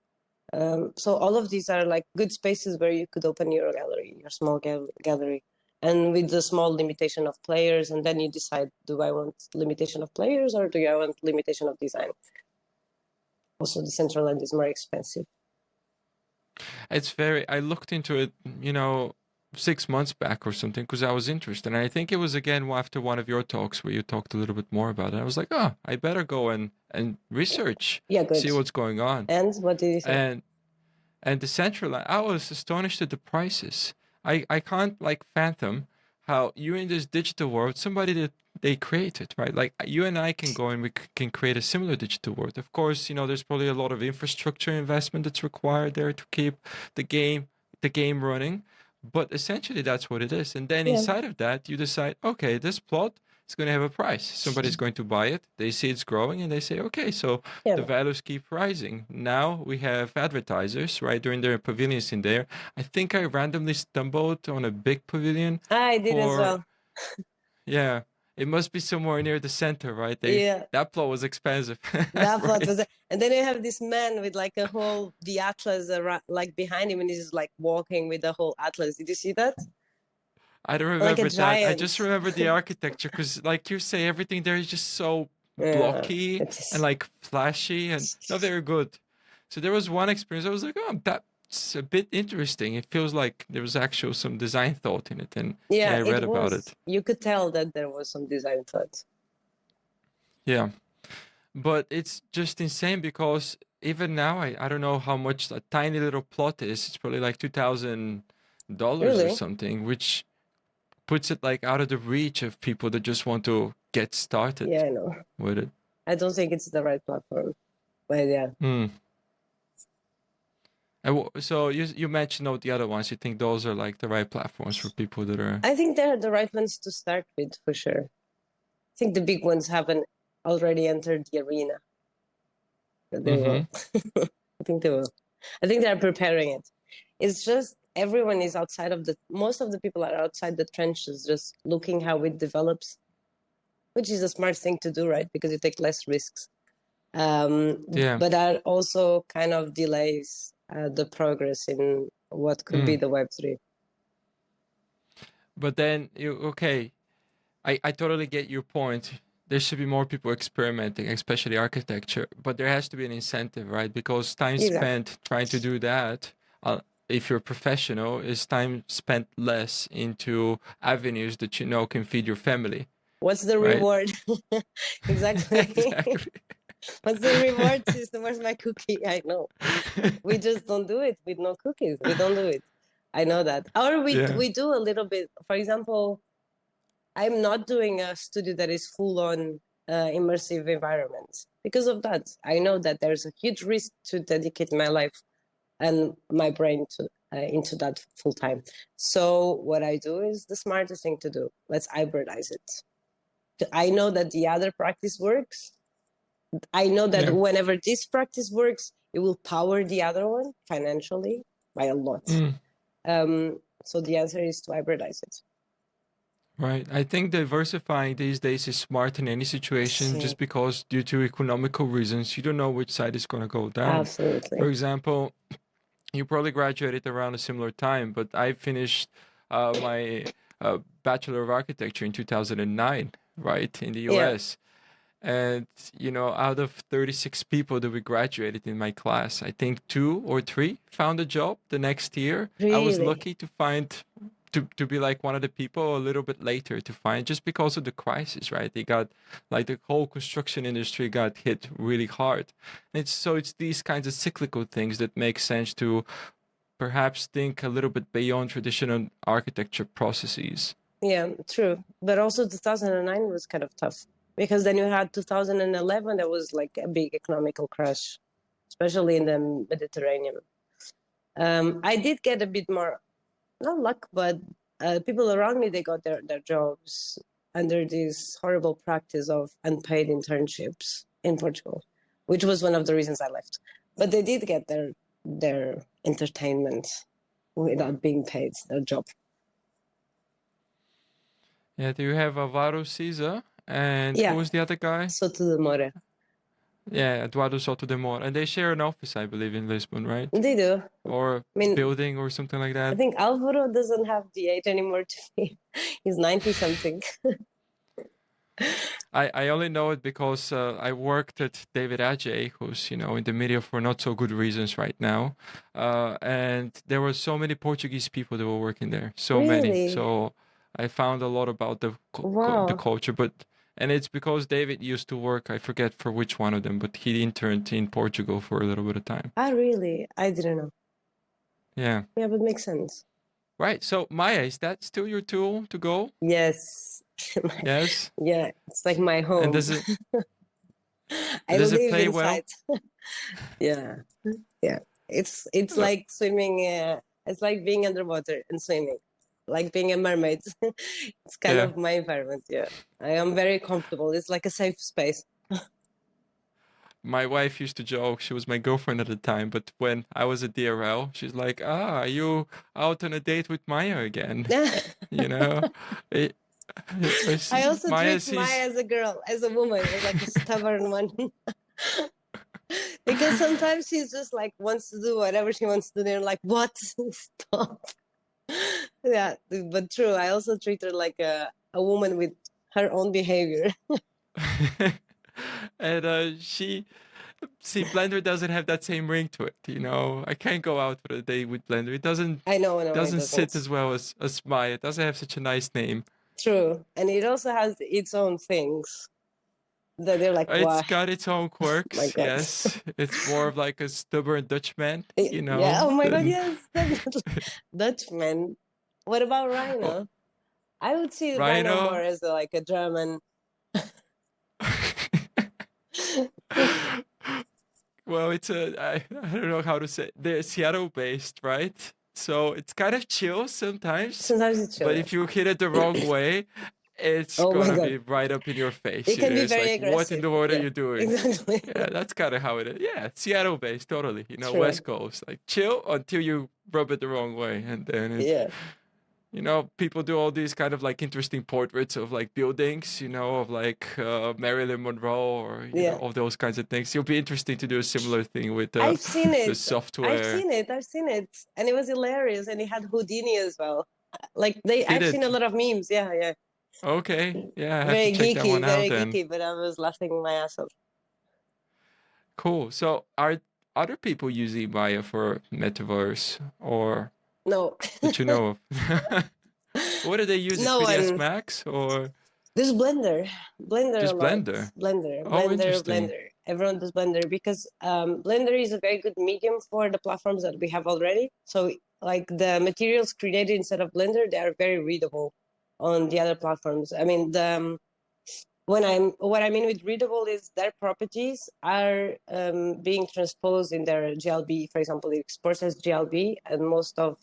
So all of these are like good spaces where you could open your gallery, your small gallery, and with the small limitation of players, and then you decide, do I want limitation of players or do I want limitation of design? Also, Decentraland is more expensive. I looked into it, 6 months back or something because I was interested. And I think it was again after one of your talks where you talked a little bit more about it. I was like, oh, I better go and research, Yeah, good. see what's going on. And what did you think? And the centralized, I was astonished at the prices. I can't like fathom how you in this digital world, somebody that they created, right? Like you and I can go and we can create a similar digital world. Of course, there's probably a lot of infrastructure investment that's required there to keep the game running. But essentially that's what it is. And then inside of that, you decide, okay, this plot is going to have a price. Somebody's going to buy it. They see it's growing and they say, okay, so the values keep rising. Now we have advertisers, right, doing their pavilions in there. I think I randomly stumbled on a big pavilion. I did as well. Yeah, it must be somewhere near the center, right? That plot was expensive. That plot was, and then you have this man with like the atlas around, like behind him, and he's like walking with the whole atlas. Did you see that? I don't remember that. I just remember the architecture because, like you say, everything there is just so blocky and like flashy and not very good. So there was one experience. I was like, oh, that's a bit interesting. It feels like there was actual some design thought in it, and I read about it. You could tell that there was some design thought. Yeah, but it's just insane because even now, I don't know how much a tiny little plot is. It's probably like $2,000 or something, which puts it like out of the reach of people that just want to get started. Yeah, I know. With it. I don't think it's the right platform, but yeah. So you mentioned the other ones. You think those are like the right platforms for people that are? I think they're the right ones to start with for sure. I think the big ones haven't already entered the arena. But they will. I think they will. I think they're preparing it. It's just everyone is outside of most of the people are outside the trenches, just looking how it develops, which is a smart thing to do, right? Because you take less risks. But that also kind of delays the progress in what could be the Web3. But then I totally get your point. There should be more people experimenting, especially architecture, but there has to be an incentive, right? Because time spent trying to do that, if you're a professional, is time spent less into avenues that can feed your family. What's the reward? Exactly. What's the reward system? Where's my cookie? I know. We just don't do it with no cookies. We don't do it. I know that. Or we do a little bit. For example, I'm not doing a studio that is full on immersive environments because of that. I know that there's a huge risk to dedicate my life and my brain into that full time. So what I do is the smartest thing to do. Let's hybridize it. I know that the other practice works. I know that whenever this practice works, it will power the other one financially by a lot. So the answer is to hybridize it. Right. I think diversifying these days is smart in any situation just because due to economical reasons, you don't know which side is going to go down. Absolutely. For example, you probably graduated around a similar time, but I finished my Bachelor of Architecture in 2009, right, in the US. And, out of 36 people that we graduated in my class, I think 2 or 3 found a job the next year. Really? I was lucky to find... To be like one of the people a little bit later to find, just because of the crisis, right? They got like the whole construction industry got hit really hard. And it's these kinds of cyclical things that make sense to perhaps think a little bit beyond traditional architecture processes. Yeah, true. But also 2009 was kind of tough because then you had 2011, there was like a big economical crash, especially in the Mediterranean. I did get a bit more, not luck, but people around me, they got their jobs under this horrible practice of unpaid internships in Portugal, which was one of the reasons I left. But they did get their entertainment without being paid, their job. Yeah, do you have Alvaro Siza and who was the other guy? Soto de Moura. Yeah, Eduardo Soto de Moura. And they share an office, I believe, in Lisbon, right? They do. Or building or something like that. I think Alvaro doesn't have the age anymore to be. He's 90-something. I only know it because I worked at David Adjaye, who's in the media for not so good reasons right now, and there were so many Portuguese people that were working there, so many. Really? So I found a lot about the Wow. culture, and it's because David used to work. I forget for which one of them, but he interned in Portugal for a little bit of time. Ah, really? I didn't know. Yeah. Yeah, but makes sense. Right. So Maya, is that still your tool to go? Yes. Yes. Yeah, it's like my And home. does it I does it live play well? inside. Yeah. Yeah. It's Uh, like swimming, it's like being underwater and swimming, like being a mermaid. It's kind yeah. of my environment. Yeah. I am very comfortable. It's like a safe space. My wife used to joke, she was my girlfriend at the time, but when I was at DRL, she's like, are you out on a date with Maya again? You know? It, I also Maya treat sees. Maya as a girl, as a woman, as like a stubborn one. Because sometimes she's just like wants to do whatever she wants to do. They're like, what? Stop. Yeah, but true. I also treat her like a woman with her own behavior. And see, Blender doesn't have that same ring to it. I can't go out for a day with Blender. It doesn't I know, no, it doesn't sit doesn't. as well as Maya. It doesn't have such a nice name. True. And it also has its own things that they're like, It's wow, got its own my quirks, God. yes. It's more of like a stubborn Dutchman, Yeah, oh my God, than yes, definitely. Dutchman. What about oh, Rhino? I would see Rhino more Rhino. as like a German. Well, I don't know how to say. They're Seattle based, right? So it's kind of chill sometimes, Sometimes it's chill, but if yes. you hit it the wrong way, it's Oh my gonna God. be right up in your face. It can be It's very like, what in aggressive. the world are Yeah, you doing? exactly. Yeah, that's kind of how it is. Yeah, Seattle based, totally. True. West Coast, like chill until you rub it the wrong way, and then Yeah, people do all these kind of like interesting portraits of like buildings, of like Marilyn Monroe or yeah. all those kinds of things. It'll be interesting to do a similar thing with I've seen the it. I've software. seen it. I've seen it. And it was hilarious. And it had Houdini as well. Did I've seen a it? lot of memes. Yeah, yeah. Okay, yeah, I have to check that one out Very then. geeky, but I was laughing my ass off. Cool. So are other people using Maya for Metaverse or No, that you know of? What do they use? It no 3ds one. Max or There's Blender a just lot. Blender? Oh, Blender, interesting. Blender. Everyone does Blender because Blender is a very good medium for the platforms that we have already. So like the materials created instead of Blender, they are very readable on the other platforms. I mean, what I mean with readable is their properties are being transposed in their GLB. For example, it exports as GLB, and most of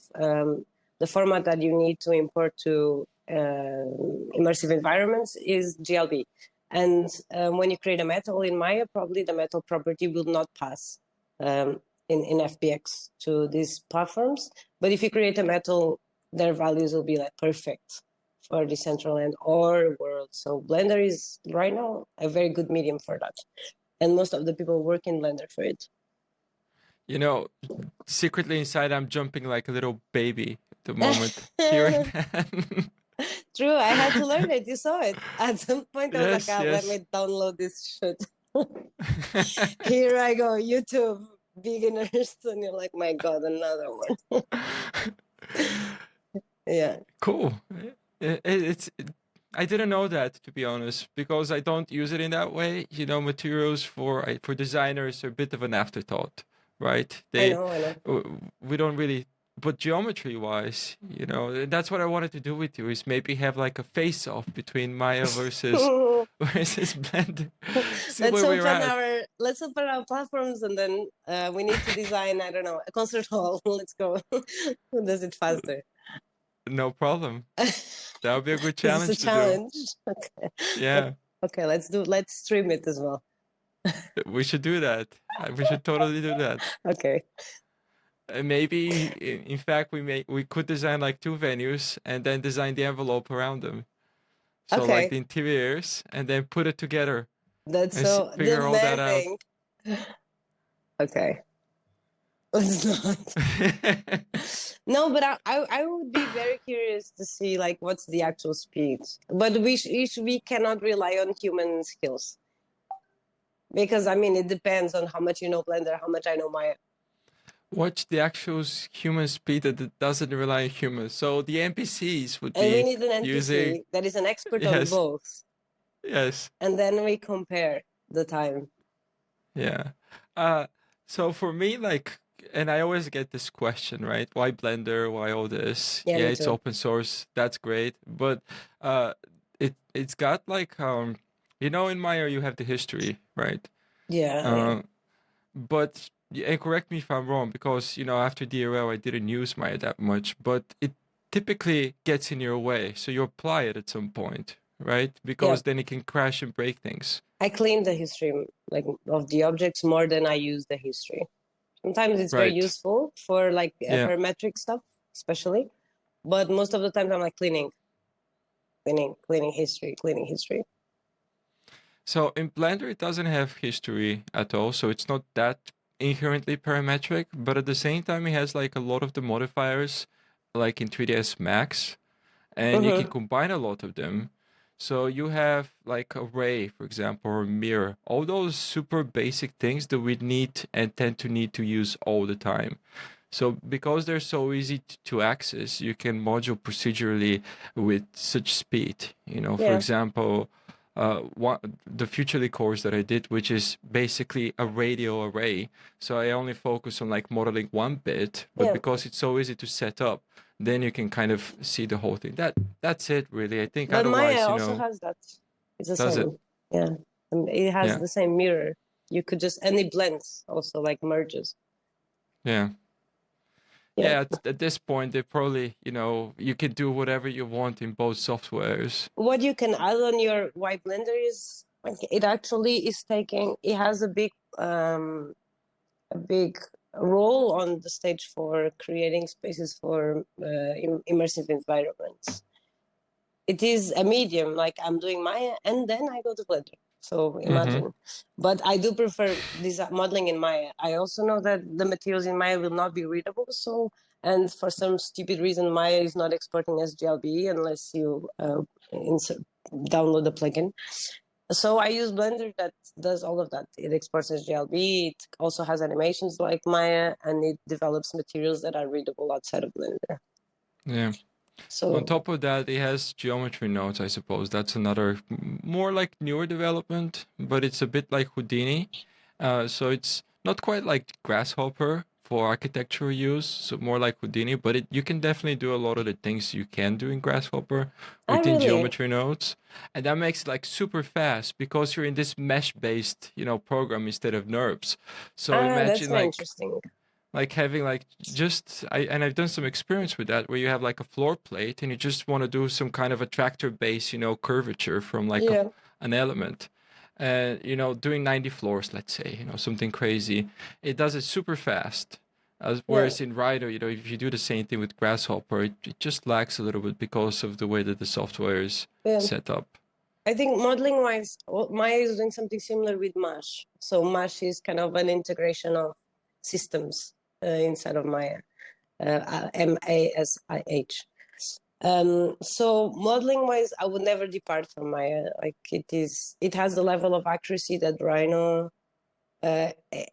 the format that you need to import to immersive environments is GLB. And when you create a metal in Maya, probably the metal property will not pass in FBX to these platforms. But if you create a metal, their values will be like perfect for Decentraland or World. So Blender is right now a very good medium for that. And most of the people work in Blender for it. You know, secretly inside, I'm jumping like a little baby at the moment, hearing that. True, I had to learn it. You saw it. At some point, I was like, Yes, ah, let yes. me download this shit. Here I go, YouTube beginners. And you're like, my God, another one. Yeah. Cool. I didn't know that, to be honest, because I don't use it in that way. Materials for designers are a bit of an afterthought, right? I know. We don't really. But geometry wise, that's what I wanted to do with you is maybe have like a face off between Maya versus versus Blender. See where we're at. Let's open our platforms and then we need to design, I don't know, a concert hall. Let's go. Who does it faster? No problem. That would be a good Is this a challenge to do. challenge? Okay. Yeah, Okay, let's stream it as well. we should do that. We should totally do that. Okay. Maybe, in fact, we could design like two venues and then design the envelope around them. So like Okay. the interiors, and then put it together That's and so figure all that out. demanding. Okay. It's not. No, but I would be very curious to see like what's the actual speed. But we cannot rely on human skills because I mean it depends on how much you know Blender, how much I know Maya. What's the actual human speed that doesn't rely on humans? So the NPCs would And we be need an using, NPC that is an expert on yes, both, yes, and then we compare the time. yeah. Uh, so for me, like, and I always get this question, right? Why Blender? Why all this? Yeah, Yeah, me it's too. open source. That's great, but uh, it's got like in Maya you have the history, right? Yeah, yeah, Uh, but and correct me if I'm wrong, because after DRL I didn't use Maya that much, but it typically gets in your way, so you apply it at some point, right? yeah. Because then it can crash and break things. I clean the history like of the objects more than I use the history. Sometimes it's very Right. useful for like Yeah. parametric stuff, especially. But most of the time, I'm like cleaning history, cleaning history. So in Blender, it doesn't have history at all, so it's not that inherently parametric, but at the same time, it has like a lot of the modifiers, like in 3ds Max, and you can Mm-hmm. combine a lot of them. So you have like a ray, for example, or mirror, all those super basic things that we need and tend to need to use all the time. So because they're so easy to access, you can module procedurally with such speed. For Yeah, example, the Futurely course that I did, which is basically a radio array. So I only focus on like modeling one bit, but yeah. because it's so easy to set up, then you can kind of see the whole thing. That's it really. I think But Maya otherwise, also has that. It's the does it? same. Yeah, and it has Yeah, the same mirror. You could just and it blends also like merges. yeah. Yeah. Yeah, at this point, they probably, you can do whatever you want in both softwares. What you can add on your white blender is like it actually is taking. It has a big role on the stage for creating spaces for immersive environments. It is a medium, like I'm doing Maya and then I go to Blender. So Mm-hmm. imagine. But I do prefer this modeling in Maya. I also know that the materials in Maya will not be readable. So, and for some stupid reason, Maya is not exporting as GLB unless you download the plugin. So I use Blender that does all of that. It exports as GLB. It also has animations like Maya, and it develops materials that are readable outside of Blender. Yeah. On So top of that, it has geometry nodes, I suppose. That's another more like newer development, but it's a bit like Houdini. So it's not quite like Grasshopper for architectural use, so more like Houdini, but you can definitely do a lot of the things you can do in Grasshopper I within really, geometry nodes. And that makes it like super fast because you're in this mesh-based, program instead of NURBS. So that's imagine very like interesting. having like I've done some experience with that where you have like a floor plate and you just want to do some kind of attractor base curvature from like Yeah, an element, and doing 90 floors, let's say, something crazy. It does it super fast, yeah, whereas in Rhino, if you do the same thing with Grasshopper, it just lags a little bit because of the way that the software is yeah. set up. I think modeling wise, Maya is doing something similar with Mash. So Mash is kind of an integration of systems inside of Maya, MASIH. So modeling wise, I would never depart from Maya. Like it has the level of accuracy that Rhino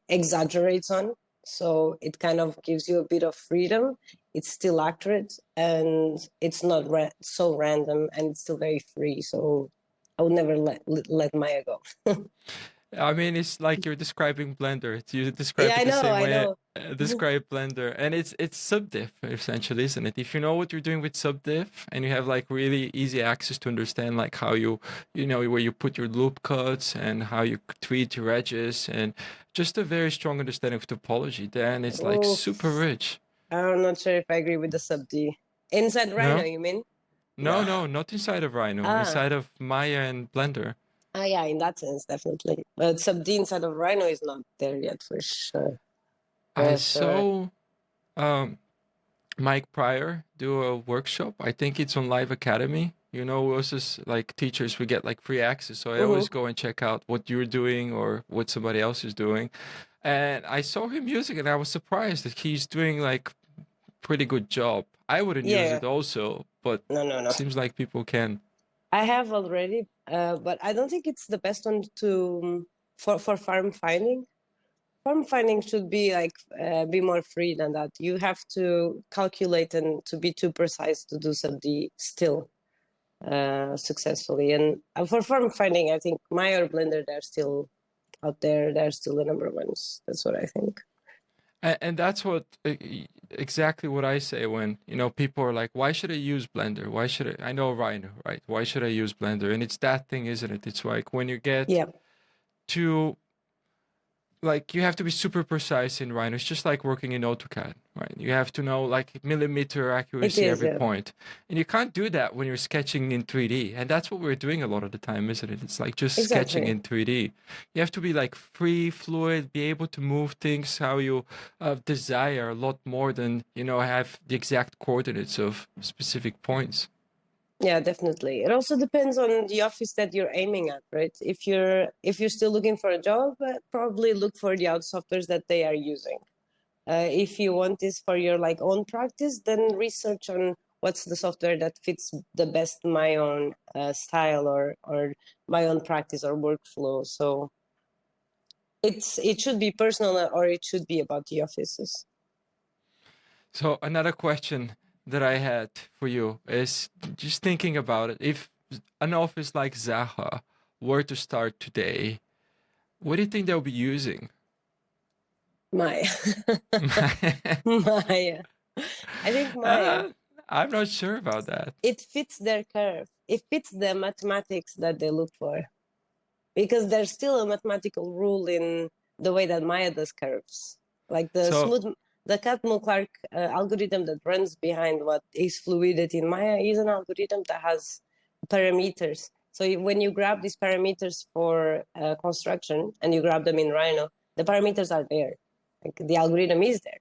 exaggerates on. So it kind of gives you a bit of freedom. It's still accurate and it's not so random and it's still very free. So I would never let Maya go. I mean, it's like you're describing Blender. You Yeah, describe it the same I way know. I describe Blender, and it's subdiff essentially, isn't it? If you know what you're doing with subdiff, and you have like really easy access to understand like how you know where you put your loop cuts and how you treat your edges, and just a very strong understanding of topology, then it's like Oof. super rich. I'm not sure if I agree with the sub D. Inside Rhino, No, you mean? no, Nah. no, not inside of Rhino, Ah. inside of Maya and Blender. Yeah, in that sense, definitely. But sub D inside of Rhino is not there yet for sure. I For sure. saw. Um, Mike Pryor do a workshop. I think it's on Live Academy. You know, us as like teachers, we get like free access. So I always Mm-hmm. go and check out what you're doing or what somebody else is doing. And I saw him using it and I was surprised that he's doing like pretty good job. I wouldn't use Yeah. it also, but No, no, not. seems like people can. I have already, but I don't think it's the best one to for farm finding. Farm finding should be like be more free than that. You have to calculate and to be too precise to do something still successfully. And for farm finding, I think Maya or Blender, they're still out there. They're still the number ones. That's what I think. And that's what exactly what I say when, you know, people are like, why should I use Blender? Why should I know Rhino, right? Why should I use Blender? And it's that thing, isn't it? It's like when you get Yeah, to like you have to be super precise in Rhino. It's just like working in AutoCAD, right? You have to know like millimeter it accuracy is. every Yeah, point. And you can't do that when you're sketching in 3D. And that's what we're doing a lot of the time, isn't it? It's like just sketching exactly. in 3D. You have to be like free, fluid, be able to move things how you desire a lot more than, you know, have the exact coordinates of specific points. Yeah, definitely. It also depends on the office that you're aiming at, right? If you're still looking for a job, probably look for the out softwares that they are using. If you want this for your like own practice, then research on what's the software that fits the best my own style or my own practice or workflow. So it should be personal or it should be about the offices. So another question that I had for you is just thinking about it. If an office like Zaha were to start today, what do you think they'll be using? Maya. Maya. I think Maya. uh, I'm not sure about that. It fits their curve. It fits the mathematics that they look for. Because there's still a mathematical rule in the way that Maya does curves. Like So the Catmull-Clark algorithm that runs behind what is fluidity in Maya is an algorithm that has parameters. So when you grab these parameters for construction and you grab them in Rhino, the parameters are there. Like the algorithm is there.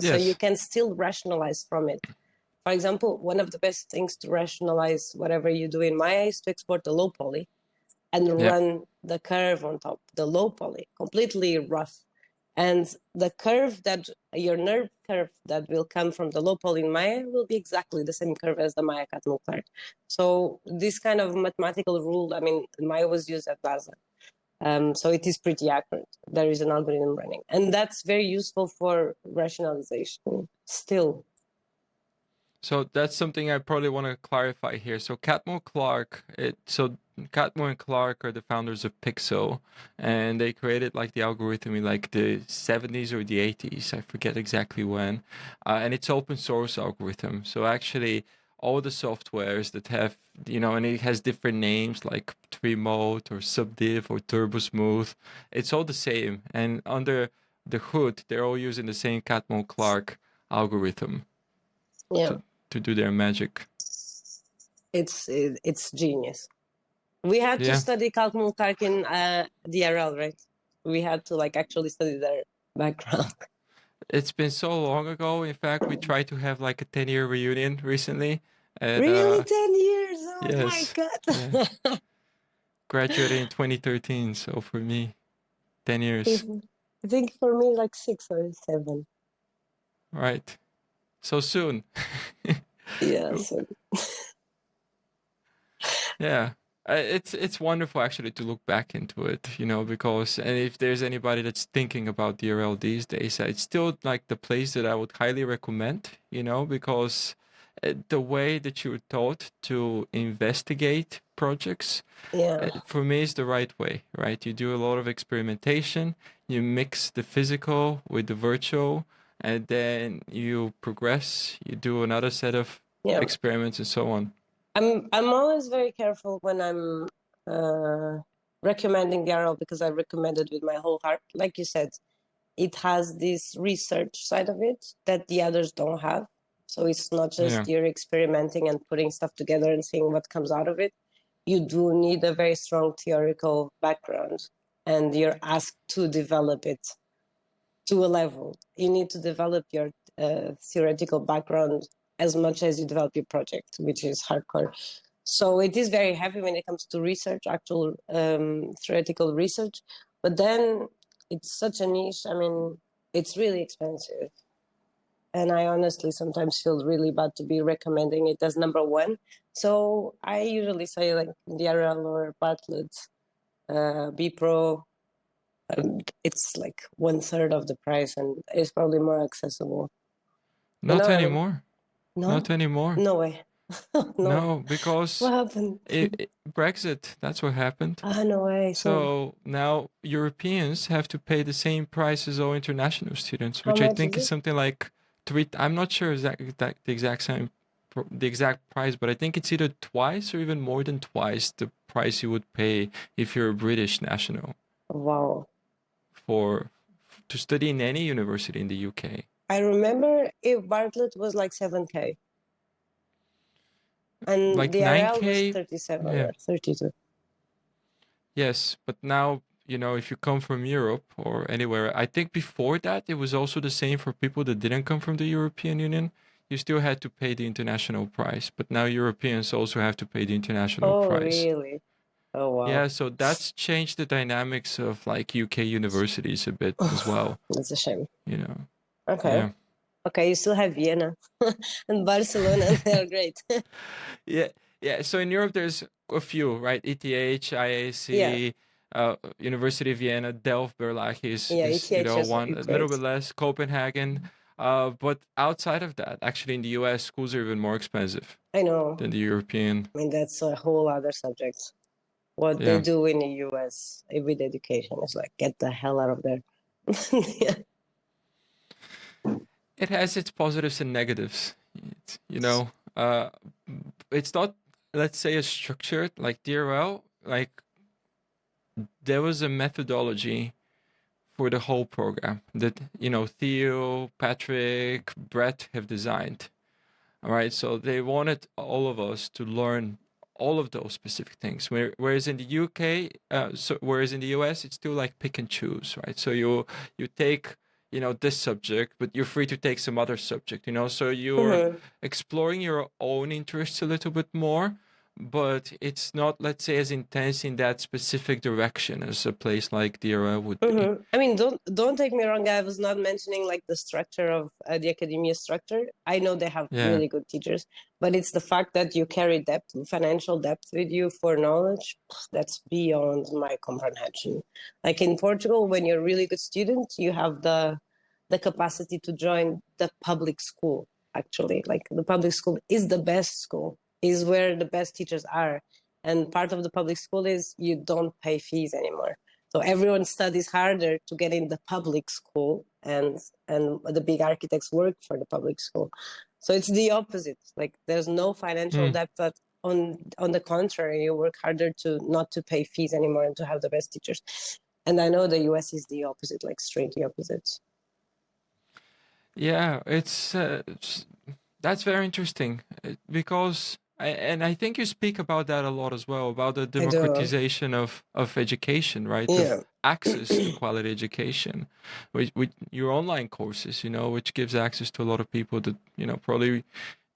So you yes, can still rationalize from it. For example, one of the best things to rationalize whatever you do in Maya is to export the low poly and yeah. run the curve on top, the low poly, completely rough. And the curve that your nerve curve that will come from the low poly in Maya will be exactly the same curve as the Maya Catmull Clark. So this kind of mathematical rule, I mean, Maya was used at Zaha. So it is pretty accurate. There is an algorithm running. And that's very useful for rationalization still. So that's something I probably want to clarify here. So Catmull and Clark are the founders of Pixel, and they created like the algorithm in like the 70s or the 80s. I forget exactly when, and it's open source algorithm. So actually, all the softwares that have, you know, and it has different names like Tree-Mode or Subdiv or Turbo Smooth. It's all the same, and under the hood, they're all using the same Catmull Clark algorithm Yeah, to to do their magic. it's genius. We had to Yeah, study Kalkmulkark in DRL, right? We had to like actually study their background. it's been so long ago. In fact, we tried to have like a 10-year reunion recently, and Really, 10 years? Oh my yes, yeah, god! graduated in 2013. So for me, 10 If, years, I think for me, like 6 or 7. right? So soon. Yeah. So Yeah. It's wonderful actually to look back into it, you know, because and if there's anybody that's thinking about DRL these days, it's still like the place that I would highly recommend, you know, because the way that you're taught to investigate projects, yeah, for me is the right way, right? You do a lot of experimentation, you mix the physical with the virtual, and then you progress, you do another set of yeah. experiments and so on. I'm always very careful when I'm recommending DRL because I recommend it with my whole heart. Like you said, it has this research side of it that the others don't have. So it's not Yeah. just you're experimenting and putting stuff together and seeing what comes out of it. You do need a very strong theoretical background and you're asked to develop it to a level. You need to develop your theoretical background as much as you develop your project, which is hardcore. So it is very heavy when it comes to research, actual theoretical research. But then it's such a niche. I mean, it's really expensive. And I honestly sometimes feel really bad to be recommending it as number one. So I usually say like DRL or Bartlett, B Pro. It's like 1/3 of the price, and it's probably more accessible. You Not know, I mean, anymore. Not no, anymore. no way, no. No, because What happened? Brexit, that's what happened. Ah, no way. So So now Europeans have to pay the same price as all international students, how which I much is think is it? something like three. I'm not sure the exact same, the exact price, but I think it's either twice or even more than twice the price you would pay if you're a British national Wow. for to study in any university in the UK. I remember if Bartlett was like 7K and Like the RL was 9K, 37 yeah. or 32. Yes, but now, if you come from Europe or anywhere, I think before that it was also the same for people that didn't come from the European Union. You still had to pay the international price, but now Europeans also have to pay the international Oh, price. really? Oh, wow. Yeah, so that's changed the dynamics of like UK universities a bit as well, That's a shame. you know. Okay. Yeah. Okay, you still have Vienna and Barcelona, and they're great. Yeah, yeah. So in Europe, there's a few, right? ETH, Yeah, IAC, University of Vienna, Delft, Berlage yeah, is ETH is one a little great. bit less. Copenhagen, but outside of that, actually in the US, schools are even more expensive I know. than the European. I mean, that's a whole other subject. What they Yeah, do in the US with education is like, get the hell out of there. Yeah. it has its positives and negatives. Uh, it's not, let's say, a structured like DRL. Like there was a methodology for the whole program that Theo, Patrick, Brett have designed. All right, so they wanted all of us to learn all of those specific things. Whereas in the UK, whereas in the US, it's still like pick and choose, right? So you take this subject, but you're free to take some other subject. So you're Mm-hmm. exploring your own interests a little bit more, but it's not, let's say, as intense in that specific direction as a place like DRL would be. Mm-hmm. I mean, don't take me wrong. I was not mentioning like the structure of the academia structure. I know they have Yeah. really good teachers, but it's the fact that you carry depth, financial depth with you for knowledge. That's beyond my comprehension. Like in Portugal, when you're a really good student, you have the capacity to join the public school. Actually, like the public school is the best school, is where the best teachers are, and part of the public school is you don't pay fees anymore. So everyone studies harder to get in the public school, and the big architects work for the public school. So it's the opposite. Like there's no financial Mm. debt, but on the contrary, you work harder to not to pay fees anymore and to have the best teachers. And I know the US is the opposite, like straight the opposite. Yeah, that's very interesting because I think you speak about that a lot as well, about the I do. democratization of education, right? Yeah. Of access to quality education with your online courses, which gives access to a lot of people that, probably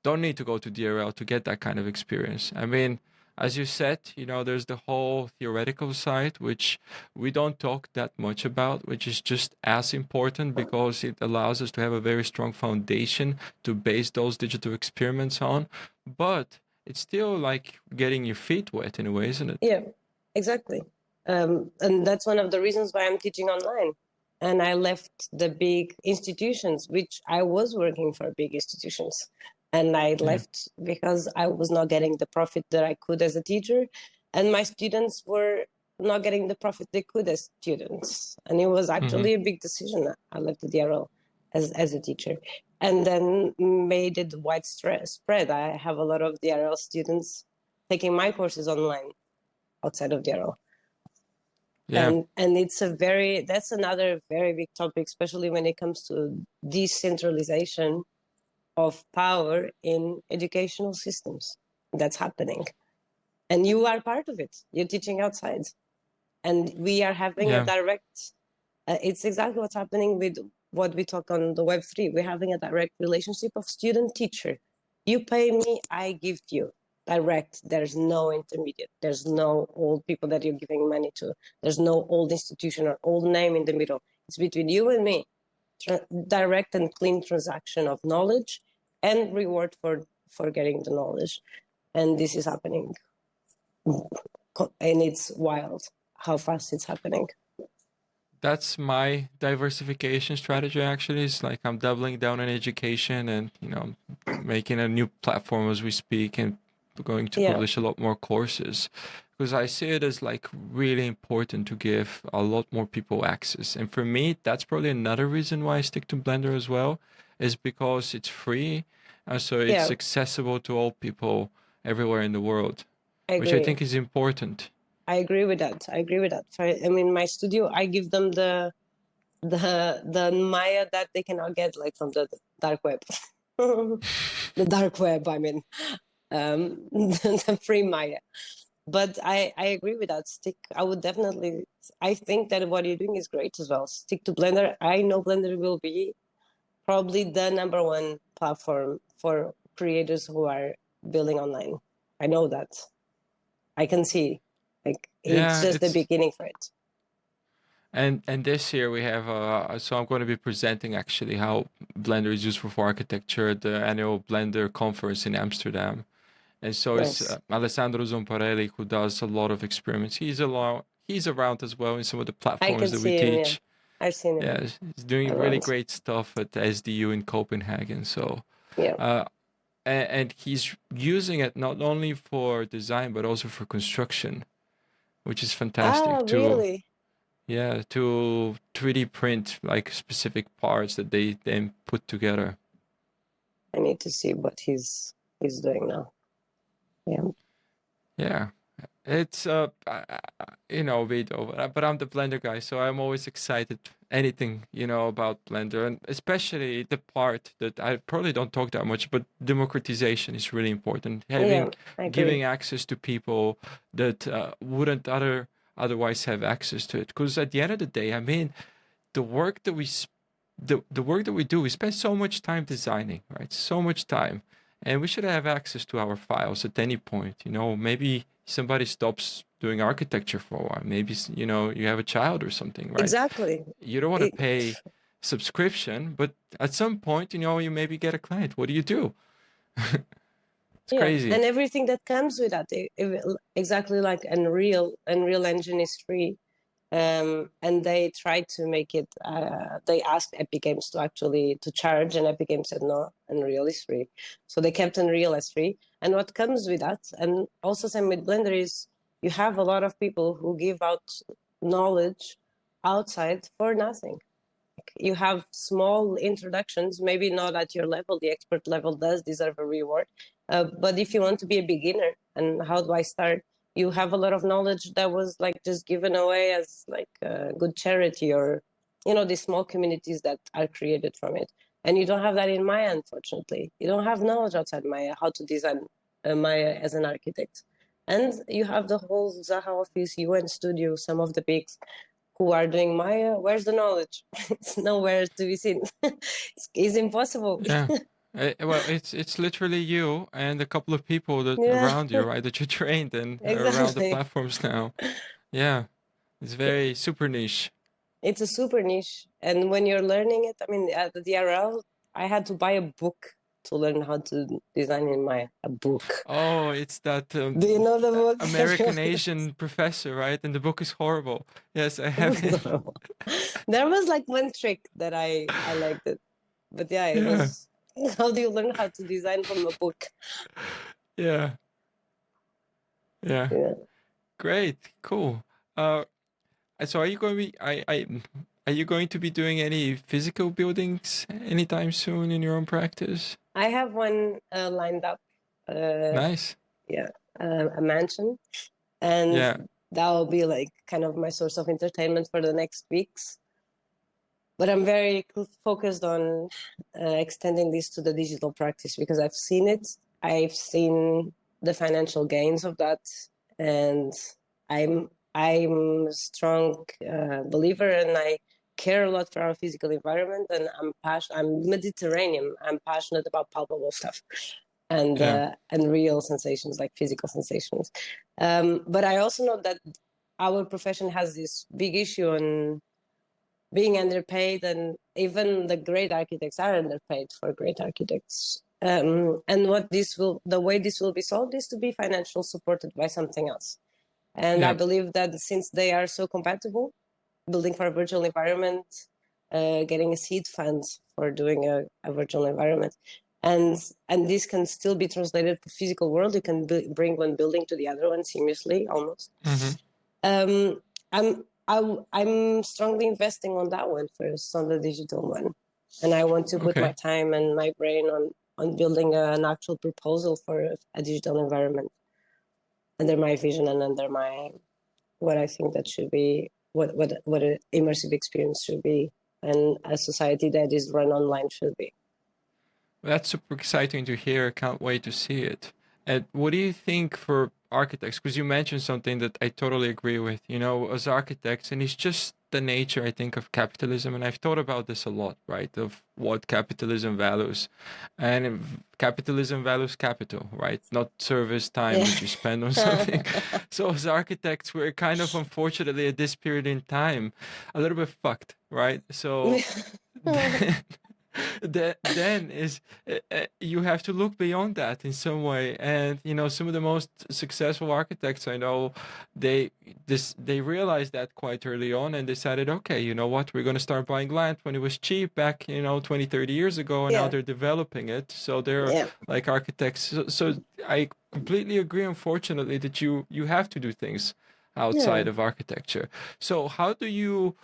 don't need to go to DRL to get that kind of experience. I mean, as you said, there's the whole theoretical side, which we don't talk that much about, which is just as important because it allows us to have a very strong foundation to base those digital experiments on. But it's still like getting your feet wet in a way, isn't it? Yeah, exactly. And that's one of the reasons why I'm teaching online. And I left the big institutions, which I was working for big institutions. And I Yeah. left because I was not getting the profit that I could as a teacher. And my students were not getting the profit they could as students. And it was actually a big decision. I left the DRL as a teacher. And then made it widespread. I have a lot of DRL students taking my courses online outside of DRL. Yeah. And that's another very big topic, especially when it comes to decentralization of power in educational systems. That's happening. And you are part of it. You're teaching outside. And we are having a Yeah. direct, it's exactly what's happening with what we talk on the Web3. We're having a direct relationship of student teacher. You pay me, I give you. direct. There's no intermediate. There's no old people that you're giving money to. There's no old institution or old name in the middle. It's between you and me. Direct and clean transaction of knowledge and reward for getting the knowledge. And this is happening. And it's wild how fast it's happening. That's my diversification strategy. Actually, it's like I'm doubling down on education, and making a new platform as we speak, and going to publish a lot more courses, because I see it as like really important to give a lot more people access. And for me, that's probably another reason why I stick to Blender as well, is because it's free, and so it's accessible to all people everywhere in the world, which I think is important. I agree with that. I mean, my studio, I give them the Maya that they cannot get like from the dark web. The dark web, I mean, the free Maya. But I agree with that. I would definitely, I think that what you're doing is great as well. Stick to Blender. I know Blender will be probably the #1 platform for creators who are building online. I know that. I can see. Like, it's just the beginning for it. And this year we have so I'm going to be presenting actually how Blender is useful for architecture at the annual Blender conference in Amsterdam. And so it's Alessandro Zomparelli who does a lot of experiments. He's around as well in some of the platforms that we teach. Yeah. I've seen him. Yeah, he's doing really great stuff at SDU in Copenhagen. So and he's using it not only for design but also for construction, which is fantastic too. Really? Yeah, to 3D print like specific parts that they then put together. I need to see what he's doing now. Yeah. Yeah. It's Vito, but I'm the Blender guy, so I'm always excited anything, about Blender, and especially the part that I probably don't talk that much, but democratization is really important. Giving access to people that wouldn't otherwise have access to it. Because at the end of the day, I mean, the work that we do, we spend so much time designing, right? So much time. And we should have access to our files at any point. Maybe somebody stops doing architecture for a while. Maybe, you have a child or something, right? Exactly. You don't want to pay subscription, but at some point, you maybe get a client. What do you do? It's crazy. And everything that comes with that, exactly like Unreal Engine is free. And they tried to make it, they asked Epic Games to charge, and Epic Games said no, Unreal is free. So they kept Unreal as free. And what comes with that, and also same with Blender, is you have a lot of people who give out knowledge outside for nothing. You have small introductions, maybe not at your level. The expert level does deserve a reward. But if you want to be a beginner, and how do I start? You have a lot of knowledge that was like just given away as like a good charity, or, these small communities that are created from it. And you don't have that in Maya, unfortunately. You don't have knowledge outside Maya, how to design Maya as an architect. And you have the whole Zaha office, UN studio, some of the bigs who are doing Maya. Where's the knowledge? It's nowhere to be seen. It's impossible. Yeah. Well, it's literally you and a couple of people that around you, right? That you trained and are around the platforms now. Yeah, it's very super niche. It's a super niche, and when you're learning it, I mean, at the DRL, I had to buy a book to learn how to design in Maya. A book. Oh, it's that. Do you know the book? American Asian professor, right? And the book is horrible. Yes, I have it. There was like one trick that I liked it, but it was. How do you learn how to design from a book? Yeah. Great, cool. So are you going to be? Are you going to be doing any physical buildings anytime soon in your own practice? I have one lined up. Nice. Yeah, a mansion, and that will be like kind of my source of entertainment for the next weeks. But I'm very focused on extending this to the digital practice, because I've seen it. I've seen the financial gains of that, and I'm a strong believer, and I care a lot for our physical environment. And I'm Mediterranean. I'm passionate about palpable stuff. and real sensations, like physical sensations. But I also know that our profession has this big issue on being underpaid, and even the great architects are underpaid for great architects. And the way this will be solved is to be financial supported by something else. And I believe that since they are so compatible, building for a virtual environment, getting a seed fund for doing a virtual environment, and this can still be translated to physical world. You can bring one building to the other one seamlessly, almost. I'm strongly investing on that one first, on the digital one, and I want to put my time and my brain on building an actual proposal for a digital environment under my vision and under my what I think that should be what an immersive experience should be, and a society that is run online should be. That's super exciting to hear. Can't wait to see it. And what do you think for architects? Because you mentioned something that I totally agree with. You know, as architects, and it's just the nature, I think, of capitalism. And I've thought about this a lot, right? Of what capitalism values. And capitalism values capital, right? Not service time that you spend on something. So as architects, we're kind of, unfortunately, at this period in time, a little bit fucked, right? So then is you have to look beyond that in some way. And you know, some of the most successful architects I know, they realized that quite early on and decided, okay, you know what, we're going to start buying land when it was cheap back, you know, 20-30 years ago, and now they're developing it. So they're like architects. So I completely agree, unfortunately, that you have to do things outside of architecture. So how do you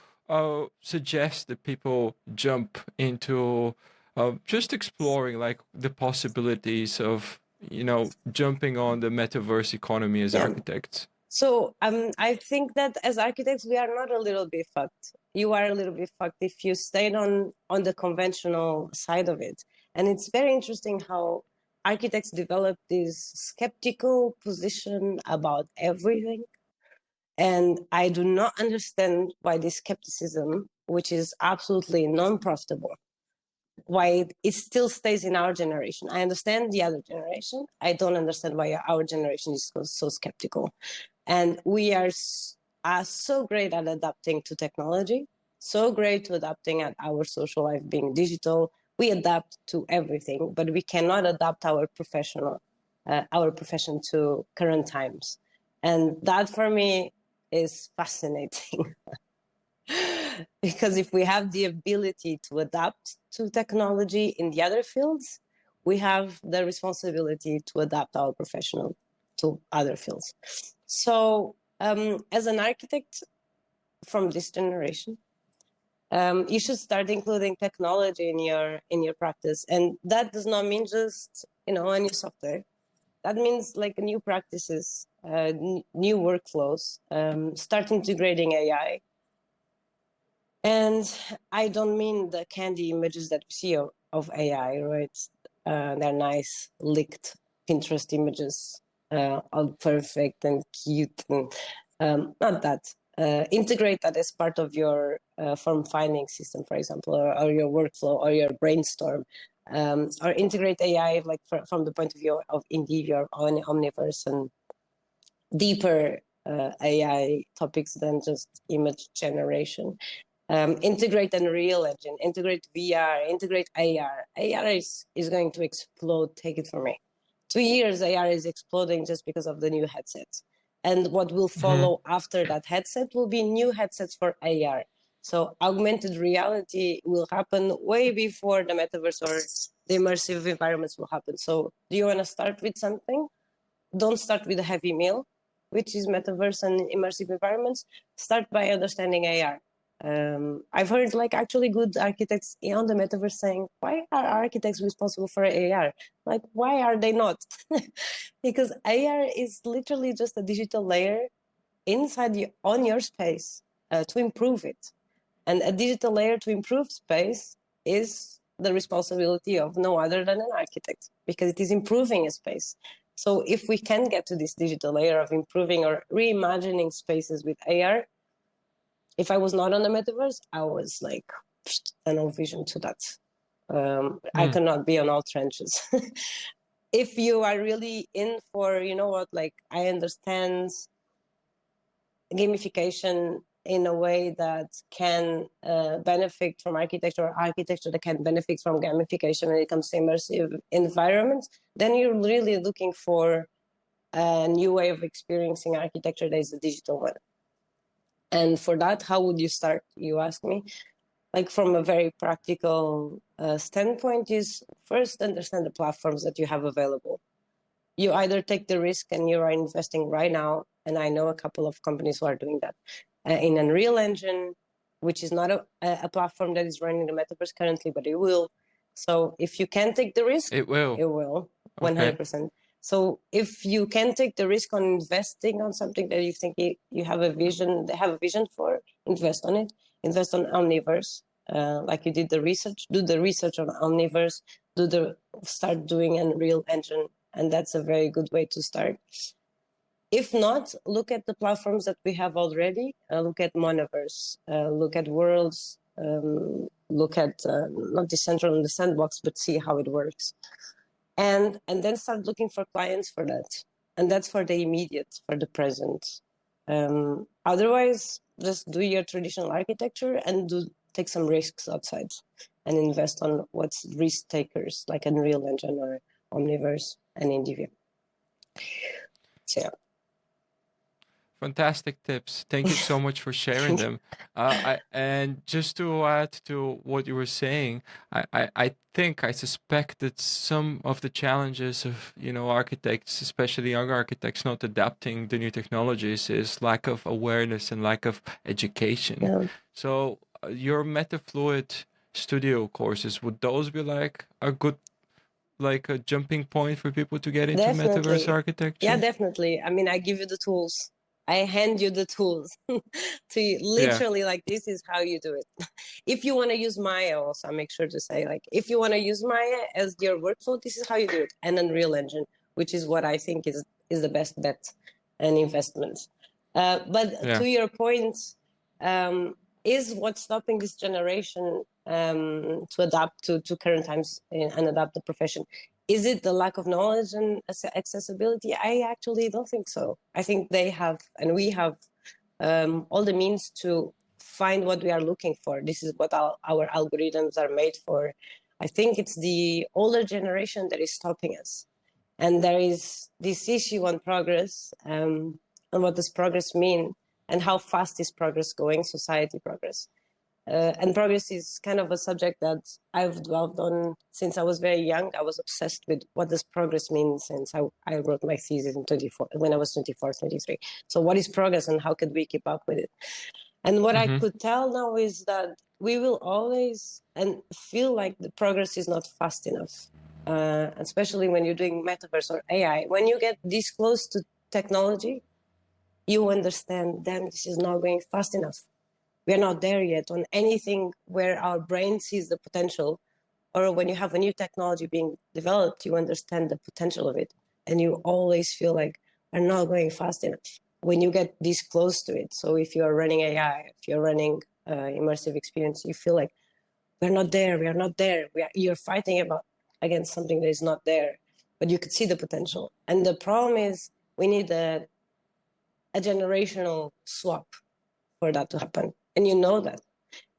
suggest that people jump into just exploring like the possibilities of, you know, jumping on the metaverse economy as architects? So I think that as architects, we are not a little bit fucked. You are a little bit fucked if you stayed on the conventional side of it. And it's very interesting how architects develop this skeptical position about everything. And I do not understand why this skepticism, which is absolutely non-profitable, why it still stays in our generation. I understand the other generation. I don't understand why our generation is so skeptical. And we are so great at adapting to technology, so great to adapting at our social life being digital. We adapt to everything, but we cannot adapt our profession to current times. And that for me is fascinating. Because if we have the ability to adapt to technology in the other fields, we have the responsibility to adapt our professional to other fields. So as an architect from this generation, you should start including technology in your practice. And that does not mean just, you know, a new software. That means like new practices, new workflows, start integrating AI. And I don't mean the candy images that we see of AI, right? They're nice, licked Pinterest images, all perfect and cute. And, not that. Integrate that as part of your form finding system, for example, or your workflow or your brainstorm. Or integrate AI like from the point of view of Indivior or Omniverse and deeper AI topics than just image generation. Integrate Unreal Engine, integrate VR, integrate AR. AR is going to explode, take it from me. 2 years AR is exploding just because of the new headsets. And what will follow after that headset will be new headsets for AR. So augmented reality will happen way before the metaverse or the immersive environments will happen. So do you want to start with something? Don't start with a heavy meal, which is metaverse and immersive environments. Start by understanding AR. I've heard like actually good architects on the metaverse saying, why are architects responsible for AR? Like, why are they not? Because AR is literally just a digital layer inside on your space to improve it. And a digital layer to improve space is the responsibility of no other than an architect, because it is improving a space. So if we can get to this digital layer of improving or reimagining spaces with AR, if I was not on the metaverse, I was like, no vision to that. I cannot be on all trenches. if you are really in for, you know what, like I understand gamification in a way that can benefit from architecture, or architecture that can benefit from gamification when it comes to immersive environments, then you're really looking for a new way of experiencing architecture that is the digital one. And for that, how would you start, you ask me? Like from a very practical standpoint is first understand the platforms that you have available. You either take the risk and you are investing right now, and I know a couple of companies who are doing that, in Unreal Engine, which is not a platform that is running the metaverse currently, but it will. So if you can take the risk, It will. it will, Okay. 100%. So if you can take the risk on investing on something that you think you have a vision, they have a vision for, invest on it. Invest on Omniverse, like you did the research. Do the research on Omniverse. Start doing Unreal Engine, and that's a very good way to start. If not, look at the platforms that we have already. Look at Monoverse. Look at Worlds. Look at not Decentral in the sandbox, but see how it works. And then start looking for clients for that. And that's for the immediate, for the present. Otherwise, just do your traditional architecture and take some risks outside and invest on what's risk takers, like Unreal Engine or Omniverse and Indivia. So yeah. Fantastic tips. Thank you so much for sharing them. And just to add to what you were saying, I suspect that some of the challenges of, architects, especially young architects, not adapting the new technologies is lack of awareness and lack of education. Yeah. So your MetaFluid Studio courses, would those be like a good, like a jumping point for people to get into Metaverse architecture? Yeah, definitely. I mean, I give you the tools. I hand you the tools to literally like, this is how you do it. If you want to use Maya also, I make sure to say, like, if you want to use Maya as your workflow, this is how you do it. And Unreal Engine, which is what I think is the best bet and investment. But to your point, is what's stopping this generation to adapt to current times and adapt the profession? Is it the lack of knowledge and accessibility? I actually don't think so. I think they have, and we have, all the means to find what we are looking for. This is what our algorithms are made for. I think it's the older generation that is stopping us. And there is this issue on progress, and what does progress mean, and how fast is progress going, society progress. And progress is kind of a subject that I've dwelled on since I was very young. I was obsessed with what does progress mean since I wrote my thesis when I was 24, 23. So what is progress and how could we keep up with it? And what I could tell now is that we will always feel like the progress is not fast enough, especially when you're doing metaverse or AI. When you get this close to technology, you understand, damn, this is not going fast enough. We are not there yet on anything where our brain sees the potential, or when you have a new technology being developed, you understand the potential of it. And you always feel like we're not going fast enough when you get this close to it. So if you're running AI, if you're running immersive experience, you feel like we're not there, we are not there. You're fighting against something that is not there, but you could see the potential. And the problem is we need a generational swap for that to happen. And you know that.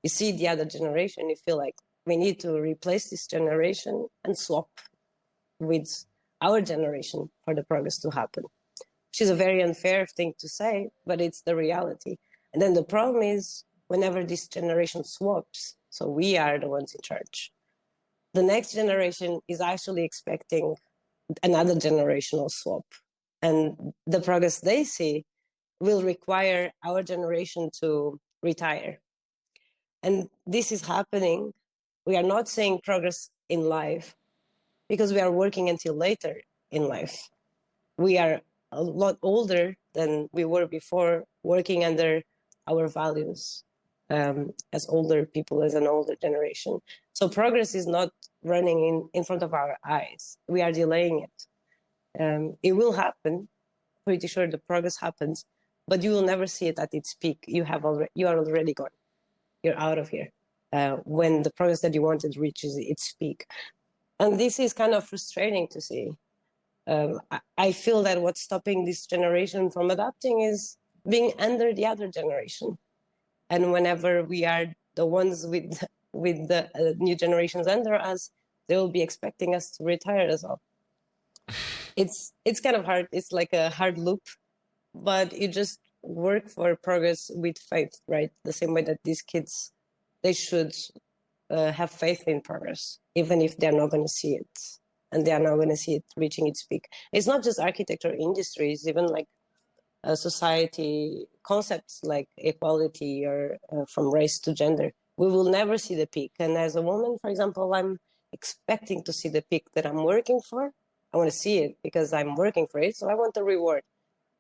You see the other generation, you feel like we need to replace this generation and swap with our generation for the progress to happen, which is a very unfair thing to say, but it's the reality. And then the problem is whenever this generation swaps, so we are the ones in charge, the next generation is actually expecting another generational swap. And the progress they see will require our generation to retire. And this is happening. We are not seeing progress in life because we are working until later in life. We are a lot older than we were before, working under our values as older people, as an older generation. So progress is not running in front of our eyes. We are delaying it. It will happen. Pretty sure the progress happens, but you will never see it at its peak. You are already gone. You're out of here when the progress that you wanted reaches its peak. And this is kind of frustrating to see. I feel that what's stopping this generation from adapting is being under the other generation. And whenever we are the ones with the new generations under us, they will be expecting us to retire as well. It's kind of hard. It's like a hard loop, but you just work for progress with faith, right? The same way that these kids, they should have faith in progress, even if they're not going to see it, and they are not going to see it reaching its peak. It's not just architecture industries, even like society concepts like equality or from race to gender. We will never see the peak. And as a woman, for example, I'm expecting to see the peak that I'm working for. I want to see it because I'm working for it, so I want the reward.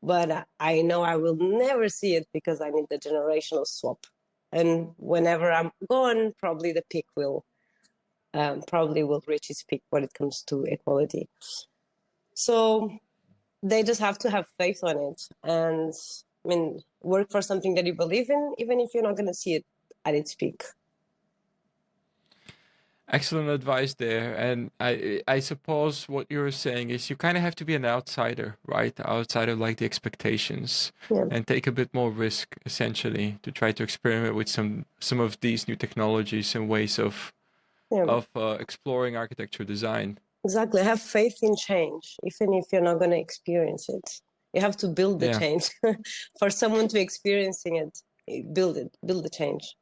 But I know I will never see it because I need the generational swap. And whenever I'm gone, probably the peak will reach its peak when it comes to equality. So they just have to have faith on it, and I mean, work for something that you believe in, even if you're not going to see it at its peak. Excellent advice there. And I suppose what you're saying is you kind of have to be an outsider, right? Outside of like the expectations, Yeah. and take a bit more risk essentially to try to experiment with some of these new technologies and ways of exploring architecture design. Exactly. Have faith in change, even if you're not going to experience it. You have to build the change. For someone to experiencing it, build the change.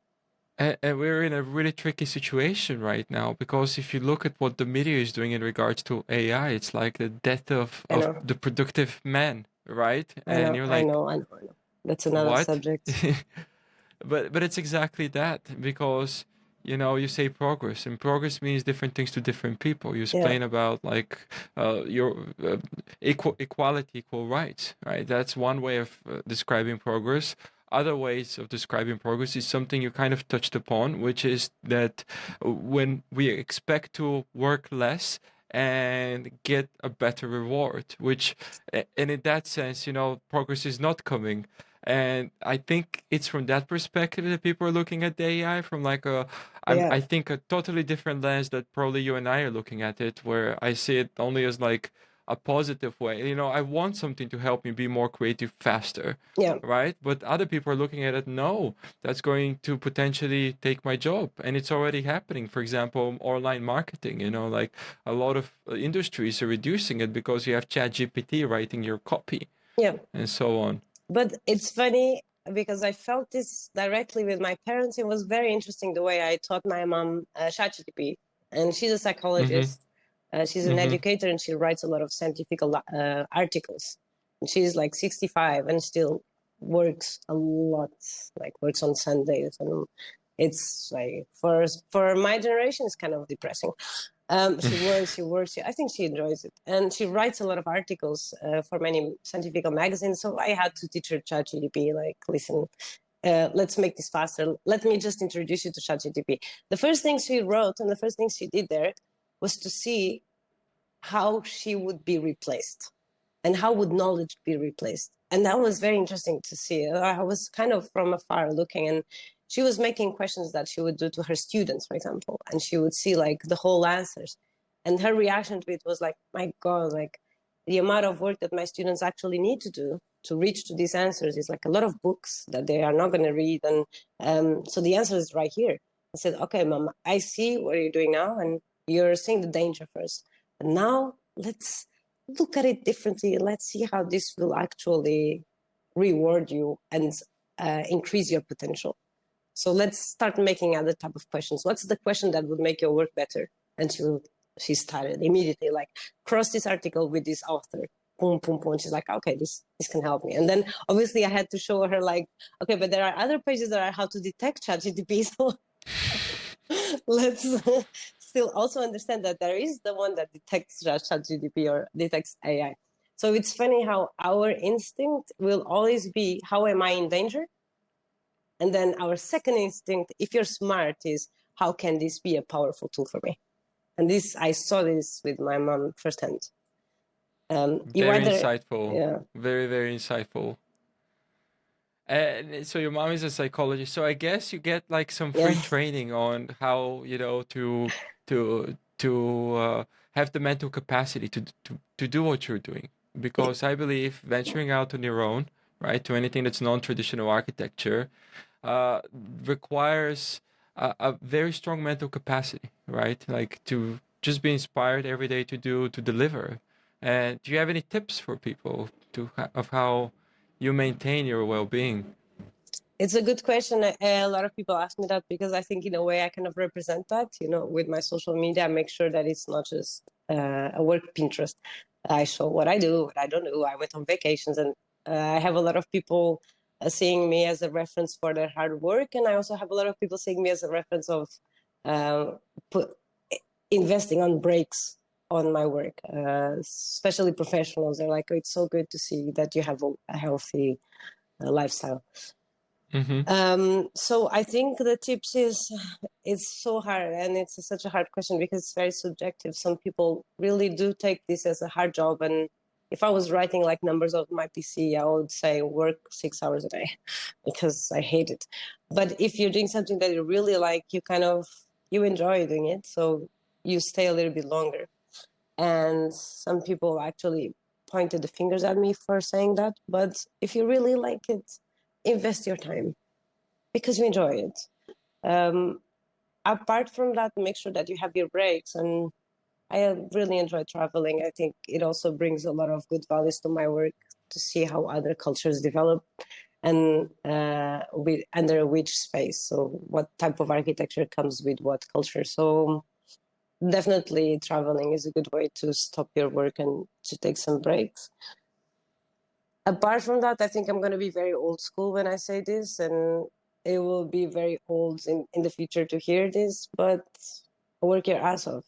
And we're in a really tricky situation right now, because if you look at what the media is doing in regards to AI, it's like the death of the productive man, right? And you're like, I know. That's another subject. But it's exactly that, because you say progress, and progress means different things to different people. You explain about like your equality, equal rights, right? That's one way of describing progress. Other ways of describing progress is something you kind of touched upon, which is that when we expect to work less and get a better reward, and in that sense, progress is not coming. And I think it's from that perspective that people are looking at the AI, from like I think a totally different lens that probably you and I are looking at it, where I see it only as like a positive way. I want something to help me be more creative faster. Yeah. Right. But other people are looking at it, no, that's going to potentially take my job. And it's already happening. For example, online marketing, like a lot of industries are reducing it because you have ChatGPT writing your copy. Yeah. And so on. But it's funny because I felt this directly with my parents. It was very interesting the way I taught my mom ChatGPT, and she's a psychologist. She's an educator, and she writes a lot of scientific articles. And she's like 65 and still works a lot, like works on Sundays, and it's like for my generation, it's kind of depressing. She works. I think she enjoys it, and she writes a lot of articles for many scientific magazines. So I had to teach her ChatGPT. Like, listen, let's make this faster. Let me just introduce you to ChatGPT. The first thing she wrote and the first thing she did there was to see how she would be replaced, and how would knowledge be replaced. And that was very interesting to see. I was kind of from afar looking, and she was making questions that she would do to her students, for example, and she would see like the whole answers. And her reaction to it was like, my God, like the amount of work that my students actually need to do to reach to these answers is like a lot of books that they are not going to read. And so the answer is right here. I said, okay, Mom, I see what you're doing now, and you're seeing the danger first. But now let's look at it differently. Let's see how this will actually reward you and increase your potential. So let's start making other type of questions. What's the question that would make your work better? And she started immediately, like, cross this article with this author. Boom, boom, boom. She's like, okay, this can help me. And then obviously I had to show her like, okay, but there are other pages that are how to detect ChatGPT. So let's still also understand that there is the one that detects ChatGPT or detects AI. So it's funny how our instinct will always be, how am I in danger? And then our second instinct, if you're smart, is how can this be a powerful tool for me? And this, I saw this with my mom firsthand. Very insightful. Yeah. Very, very insightful. And so your mom is a psychologist, so I guess you get like some free training on how to have the mental capacity to do what you're doing. Because I believe venturing out on your own, right, to anything that's non-traditional architecture, uh, requires a very strong mental capacity, right? Like to just be inspired every day to deliver. And do you have any tips for people of how you maintain your well-being? It's a good question. A lot of people ask me that because I think, in a way, I kind of represent that. With my social media, I make sure that it's not just a work Pinterest. I show what I do, what I don't do. I went on vacations, and I have a lot of people seeing me as a reference for their hard work, and I also have a lot of people seeing me as a reference of uh, put, investing on breaks on my work, especially professionals. They're like, "Oh, it's so good to see that you have a healthy lifestyle." So I think the tips is, it's so hard, and it's such a hard question because it's very subjective. Some people really do take this as a hard job, and if I was writing like numbers on my PC, I would say work 6 hours a day because I hate it. But if you're doing something that you really like, you enjoy doing it, so you stay a little bit longer. And some people actually pointed the fingers at me for saying that, but if you really like it, invest your time because you enjoy it. Apart from that, make sure that you have your breaks. And I really enjoy traveling. I think it also brings a lot of good values to my work to see how other cultures develop and under which space. So what type of architecture comes with what culture. So definitely traveling is a good way to stop your work and to take some breaks. Apart from that, I think I'm going to be very old school when I say this, and it will be very old in the future to hear this, but work your ass off.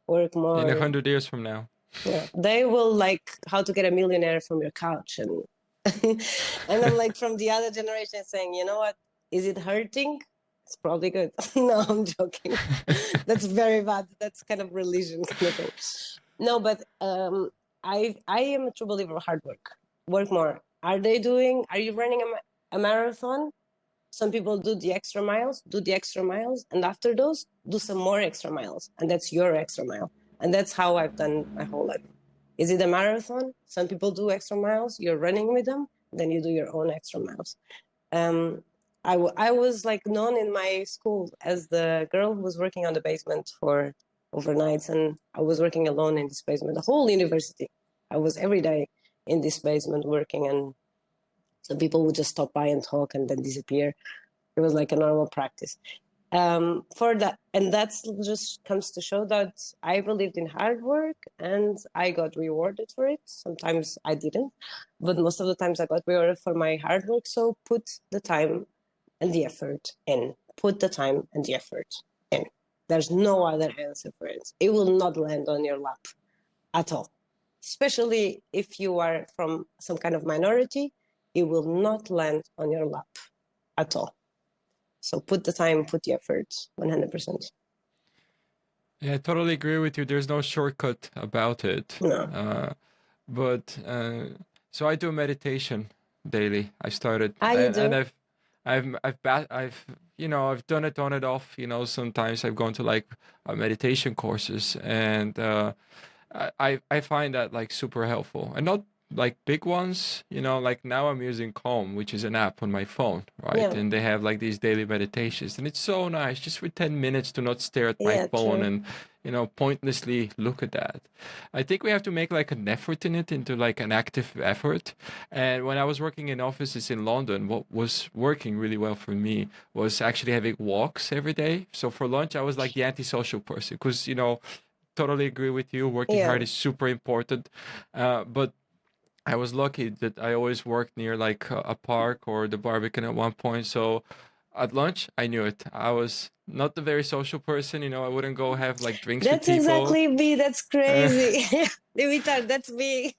Work In more. 100 years from now. Yeah. They will like How to Get a Millionaire from Your Couch. And and I'm like from the other generation saying, you know what? Is it hurting? It's probably good. No, I'm joking. That's very bad. That's kind of religion kind of thing. No, but I am a true believer of hard work. Work more. Are you running a marathon? Some people do the extra miles, and after those, do some more extra miles. And that's your extra mile. And that's how I've done my whole life. Is it a marathon? Some people do extra miles, you're running with them, then you do your own extra miles. I was like known in my school as the girl who was working on the basement for overnights, and I was working alone in this basement, the whole university. I was every day in this basement working, and some people would just stop by and talk and then disappear. It was like a normal practice. For that, and that's just comes to show that I believed in hard work and I got rewarded for it. Sometimes I didn't, but most of the times I got rewarded for my hard work. So put the time and the effort in. Put the time and the effort in. There's no other answer for it. It will not land on your lap at all. Especially if you are from some kind of minority, it will not land on your lap at all. So put the time, put the effort, 100%. Yeah, I totally agree with you. There's no shortcut about it. No. But so I do meditation daily. I started, You and do? I've I've done it on and off. Sometimes I've gone to like meditation courses, and I find that like super helpful, and not like big ones. Like now I'm using Calm, which is an app on my phone, right? Yeah. And they have like these daily meditations, and it's so nice just for 10 minutes to not stare at my Yeah, phone true. and pointlessly look at that. I think we have to make like an effort in it, into like an active effort. And when I was working in offices in London, what was working really well for me was actually having walks every day. So for lunch, I was like the antisocial person because, totally agree with you. Working Yeah. hard is super important. But I was lucky that I always worked near like a park or the Barbican at one point. So at lunch, I knew it. I was not a very social person. I wouldn't go have like drinks with That's people. exactly me. That's crazy. Dimitar, that's me.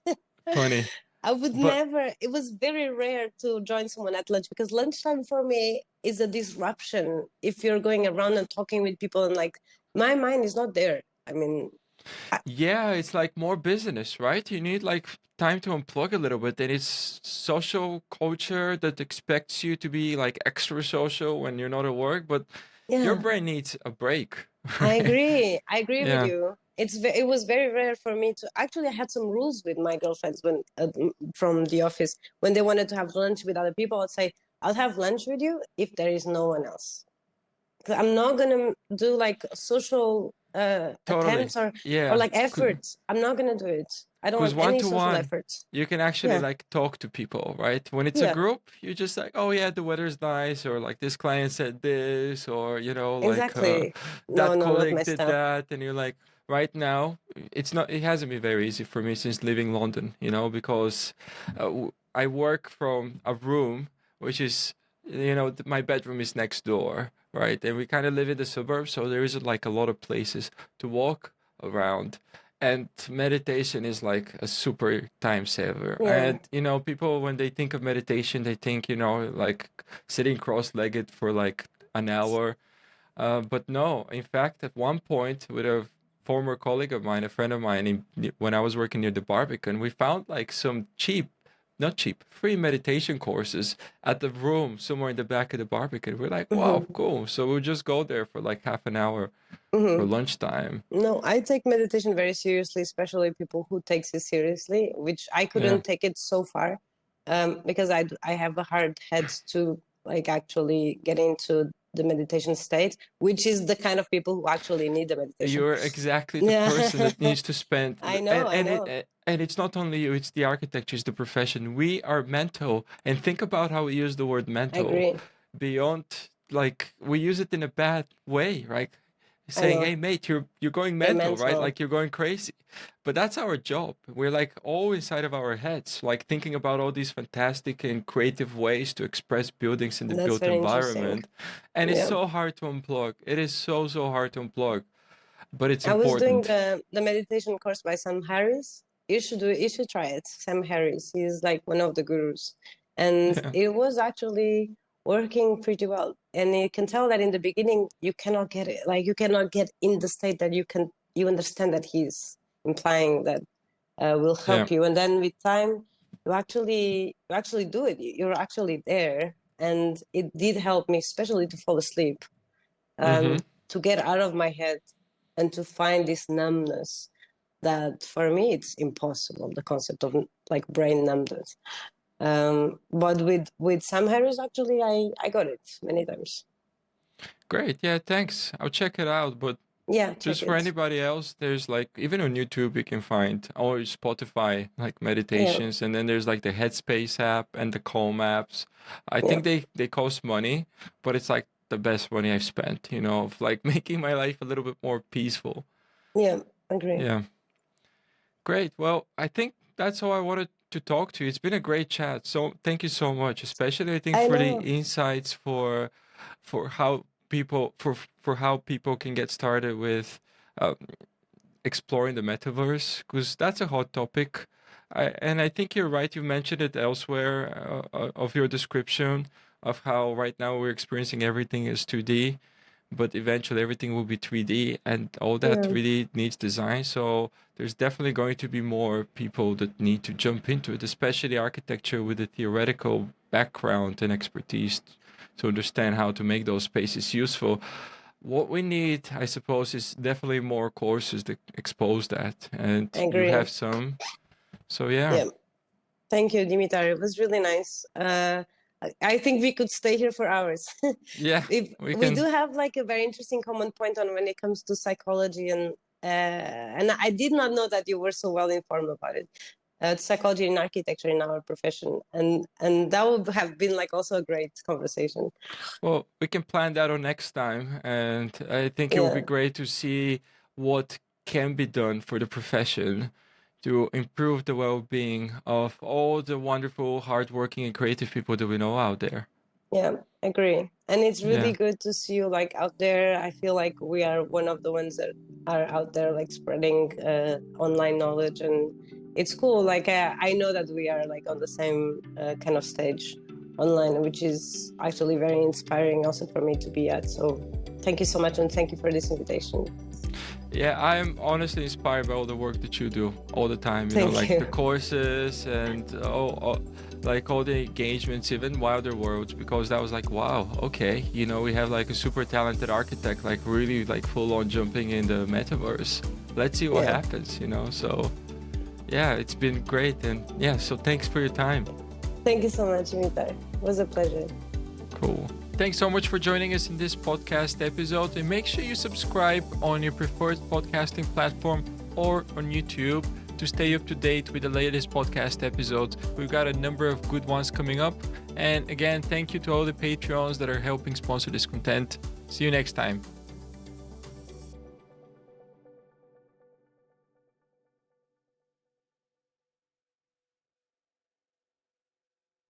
Funny. I would But never, it was very rare to join someone at lunch because lunchtime for me is a disruption. If you're going around and talking with people and like, my mind is not there. I mean, yeah, it's like more business, right? You need like time to unplug a little bit. And it's social culture that expects you to be like extra social when you're not at work, but your yeah, brain needs a break, I right? agree. I agree with Yeah. you. it was very rare for me to actually. I had some rules with my girlfriends when from the office when they wanted to have lunch with other people. I'd say I'll have lunch with you if there is no one else. I'm not gonna do like social Totally. attempts or Yeah. like efforts. I'm not gonna do it. I don't Because want one any to social one, effort. you can actually Yeah, like talk to people, right? When it's a yeah, group, you're just like, oh yeah, the weather's nice, or like this client said this, or like exactly. No, that no, not colleague my did style. that, and you're like, right now, it hasn't been very easy for me since leaving London, because I work from a room which is, my bedroom is next door, right? And we kind of live in the suburbs, so there isn't like a lot of places to walk around. And meditation is like a super time saver. Yeah, And people, when they think of meditation, they think like sitting cross-legged for like an hour. But no, in fact, at one point with a former colleague of mine, a friend of mine, when I was working near the Barbican, we found like some not cheap, free meditation courses at the room somewhere in the back of the Barbican. We're like, wow, mm-hmm. cool. So we'll just go there for like half an hour for Mm-hmm. lunchtime. No, I take meditation very seriously, especially people who takes it seriously, which I Yeah. couldn't take it so far, because I have a hard head to like actually get into the meditation state, which is the kind of people who actually need the meditation. You're exactly the person Yeah, that needs to spend, I know, I know. and it's not only you, it's the architecture, it's the profession. We are mental, and think about how we use the word I mental agree. beyond, like we use it in a bad way, right? I Saying, hey know. mate, you're going You're mental, right? mental. Like you're going crazy. But that's our job. We're like all inside of our heads, like thinking about all these fantastic and creative ways to express buildings in the That's built very interesting. environment. And it's Yeah. so hard to unplug. It is so, so hard to unplug, but it's I was doing important. the meditation course by Sam Harris. You should do it. You should try it. Sam Harris. He's like one of the gurus, and Yeah. it was actually working pretty well. And you can tell that in the beginning you cannot get it. Like you cannot get in the state that you understand that he's implying that will Yeah. help you. And then with time, you actually do it. You're actually there, and it did help me, especially to fall asleep, Mm-hmm. to get out of my head and to find this numbness that for me it's impossible, the concept of like brain numbness, but with Sam Harris actually I got it many times. Great. Yeah, thanks. I'll check it out. But Yeah, check just for it. anybody else, there's like even on YouTube you can find, or Spotify, like Yeah, meditations, and then there's like the Headspace app and the Calm apps. I yeah, think they cost money, but it's like the best money I've spent, of like making my life a little bit more peaceful. yeah, agree. Yeah. Great. Well, I think that's all I wanted to talk to you. It's been a great chat. So thank you so much, especially I think I for the know. insights for how people can get started with um, exploring the metaverse, because that's a hot topic. And I think you're right. You mentioned it elsewhere of your description of how right now we're experiencing everything is 2D, but eventually everything will be 3D, and all that Yeah, 3D needs design. So there's definitely going to be more people that need to jump into it, especially architecture with a theoretical background and expertise to understand how to make those spaces useful. What we need, I suppose, is definitely more courses that expose that, and I you agree. have some. So yeah, Yeah, thank you, Dimitar. It was really nice. I think we could stay here for hours. yeah, If we we do can. have like a very interesting common point on when it comes to psychology, and I did not know that you were so well informed about it. Psychology and architecture in our profession, and that would have been like also a great conversation. Well, we can plan that on next time, and I think it would be Yeah, great to see what can be done for the profession to improve the well-being of all the wonderful, hardworking, and creative people that we know out there. yeah, agree. And it's really Yeah. good to see you like out there. I feel like we are one of the ones that are out there like spreading online knowledge, and it's cool. Like I know that we are like on the same kind of stage online, which is actually very inspiring also for me to be at. So thank you so much, and thank you for this invitation. Yeah, I'm honestly inspired by all the work that you do all the time, Thank like you. the courses and like all the engagements, even Wilder Worlds, because that was like, wow, okay, you know, we have like a super talented architect, like really like full on jumping in the metaverse. Let's see what happens, you know. So yeah, it's been great. And yeah, so thanks for your time. Thank you so much, Dimitar. It was a pleasure. Cool. Thanks so much for joining us in this podcast episode, and make sure you subscribe on your preferred podcasting platform or on YouTube to stay up to date with the latest podcast episodes. We've got a number of good ones coming up. And again, thank you to all the Patreons that are helping sponsor this content. See you next time.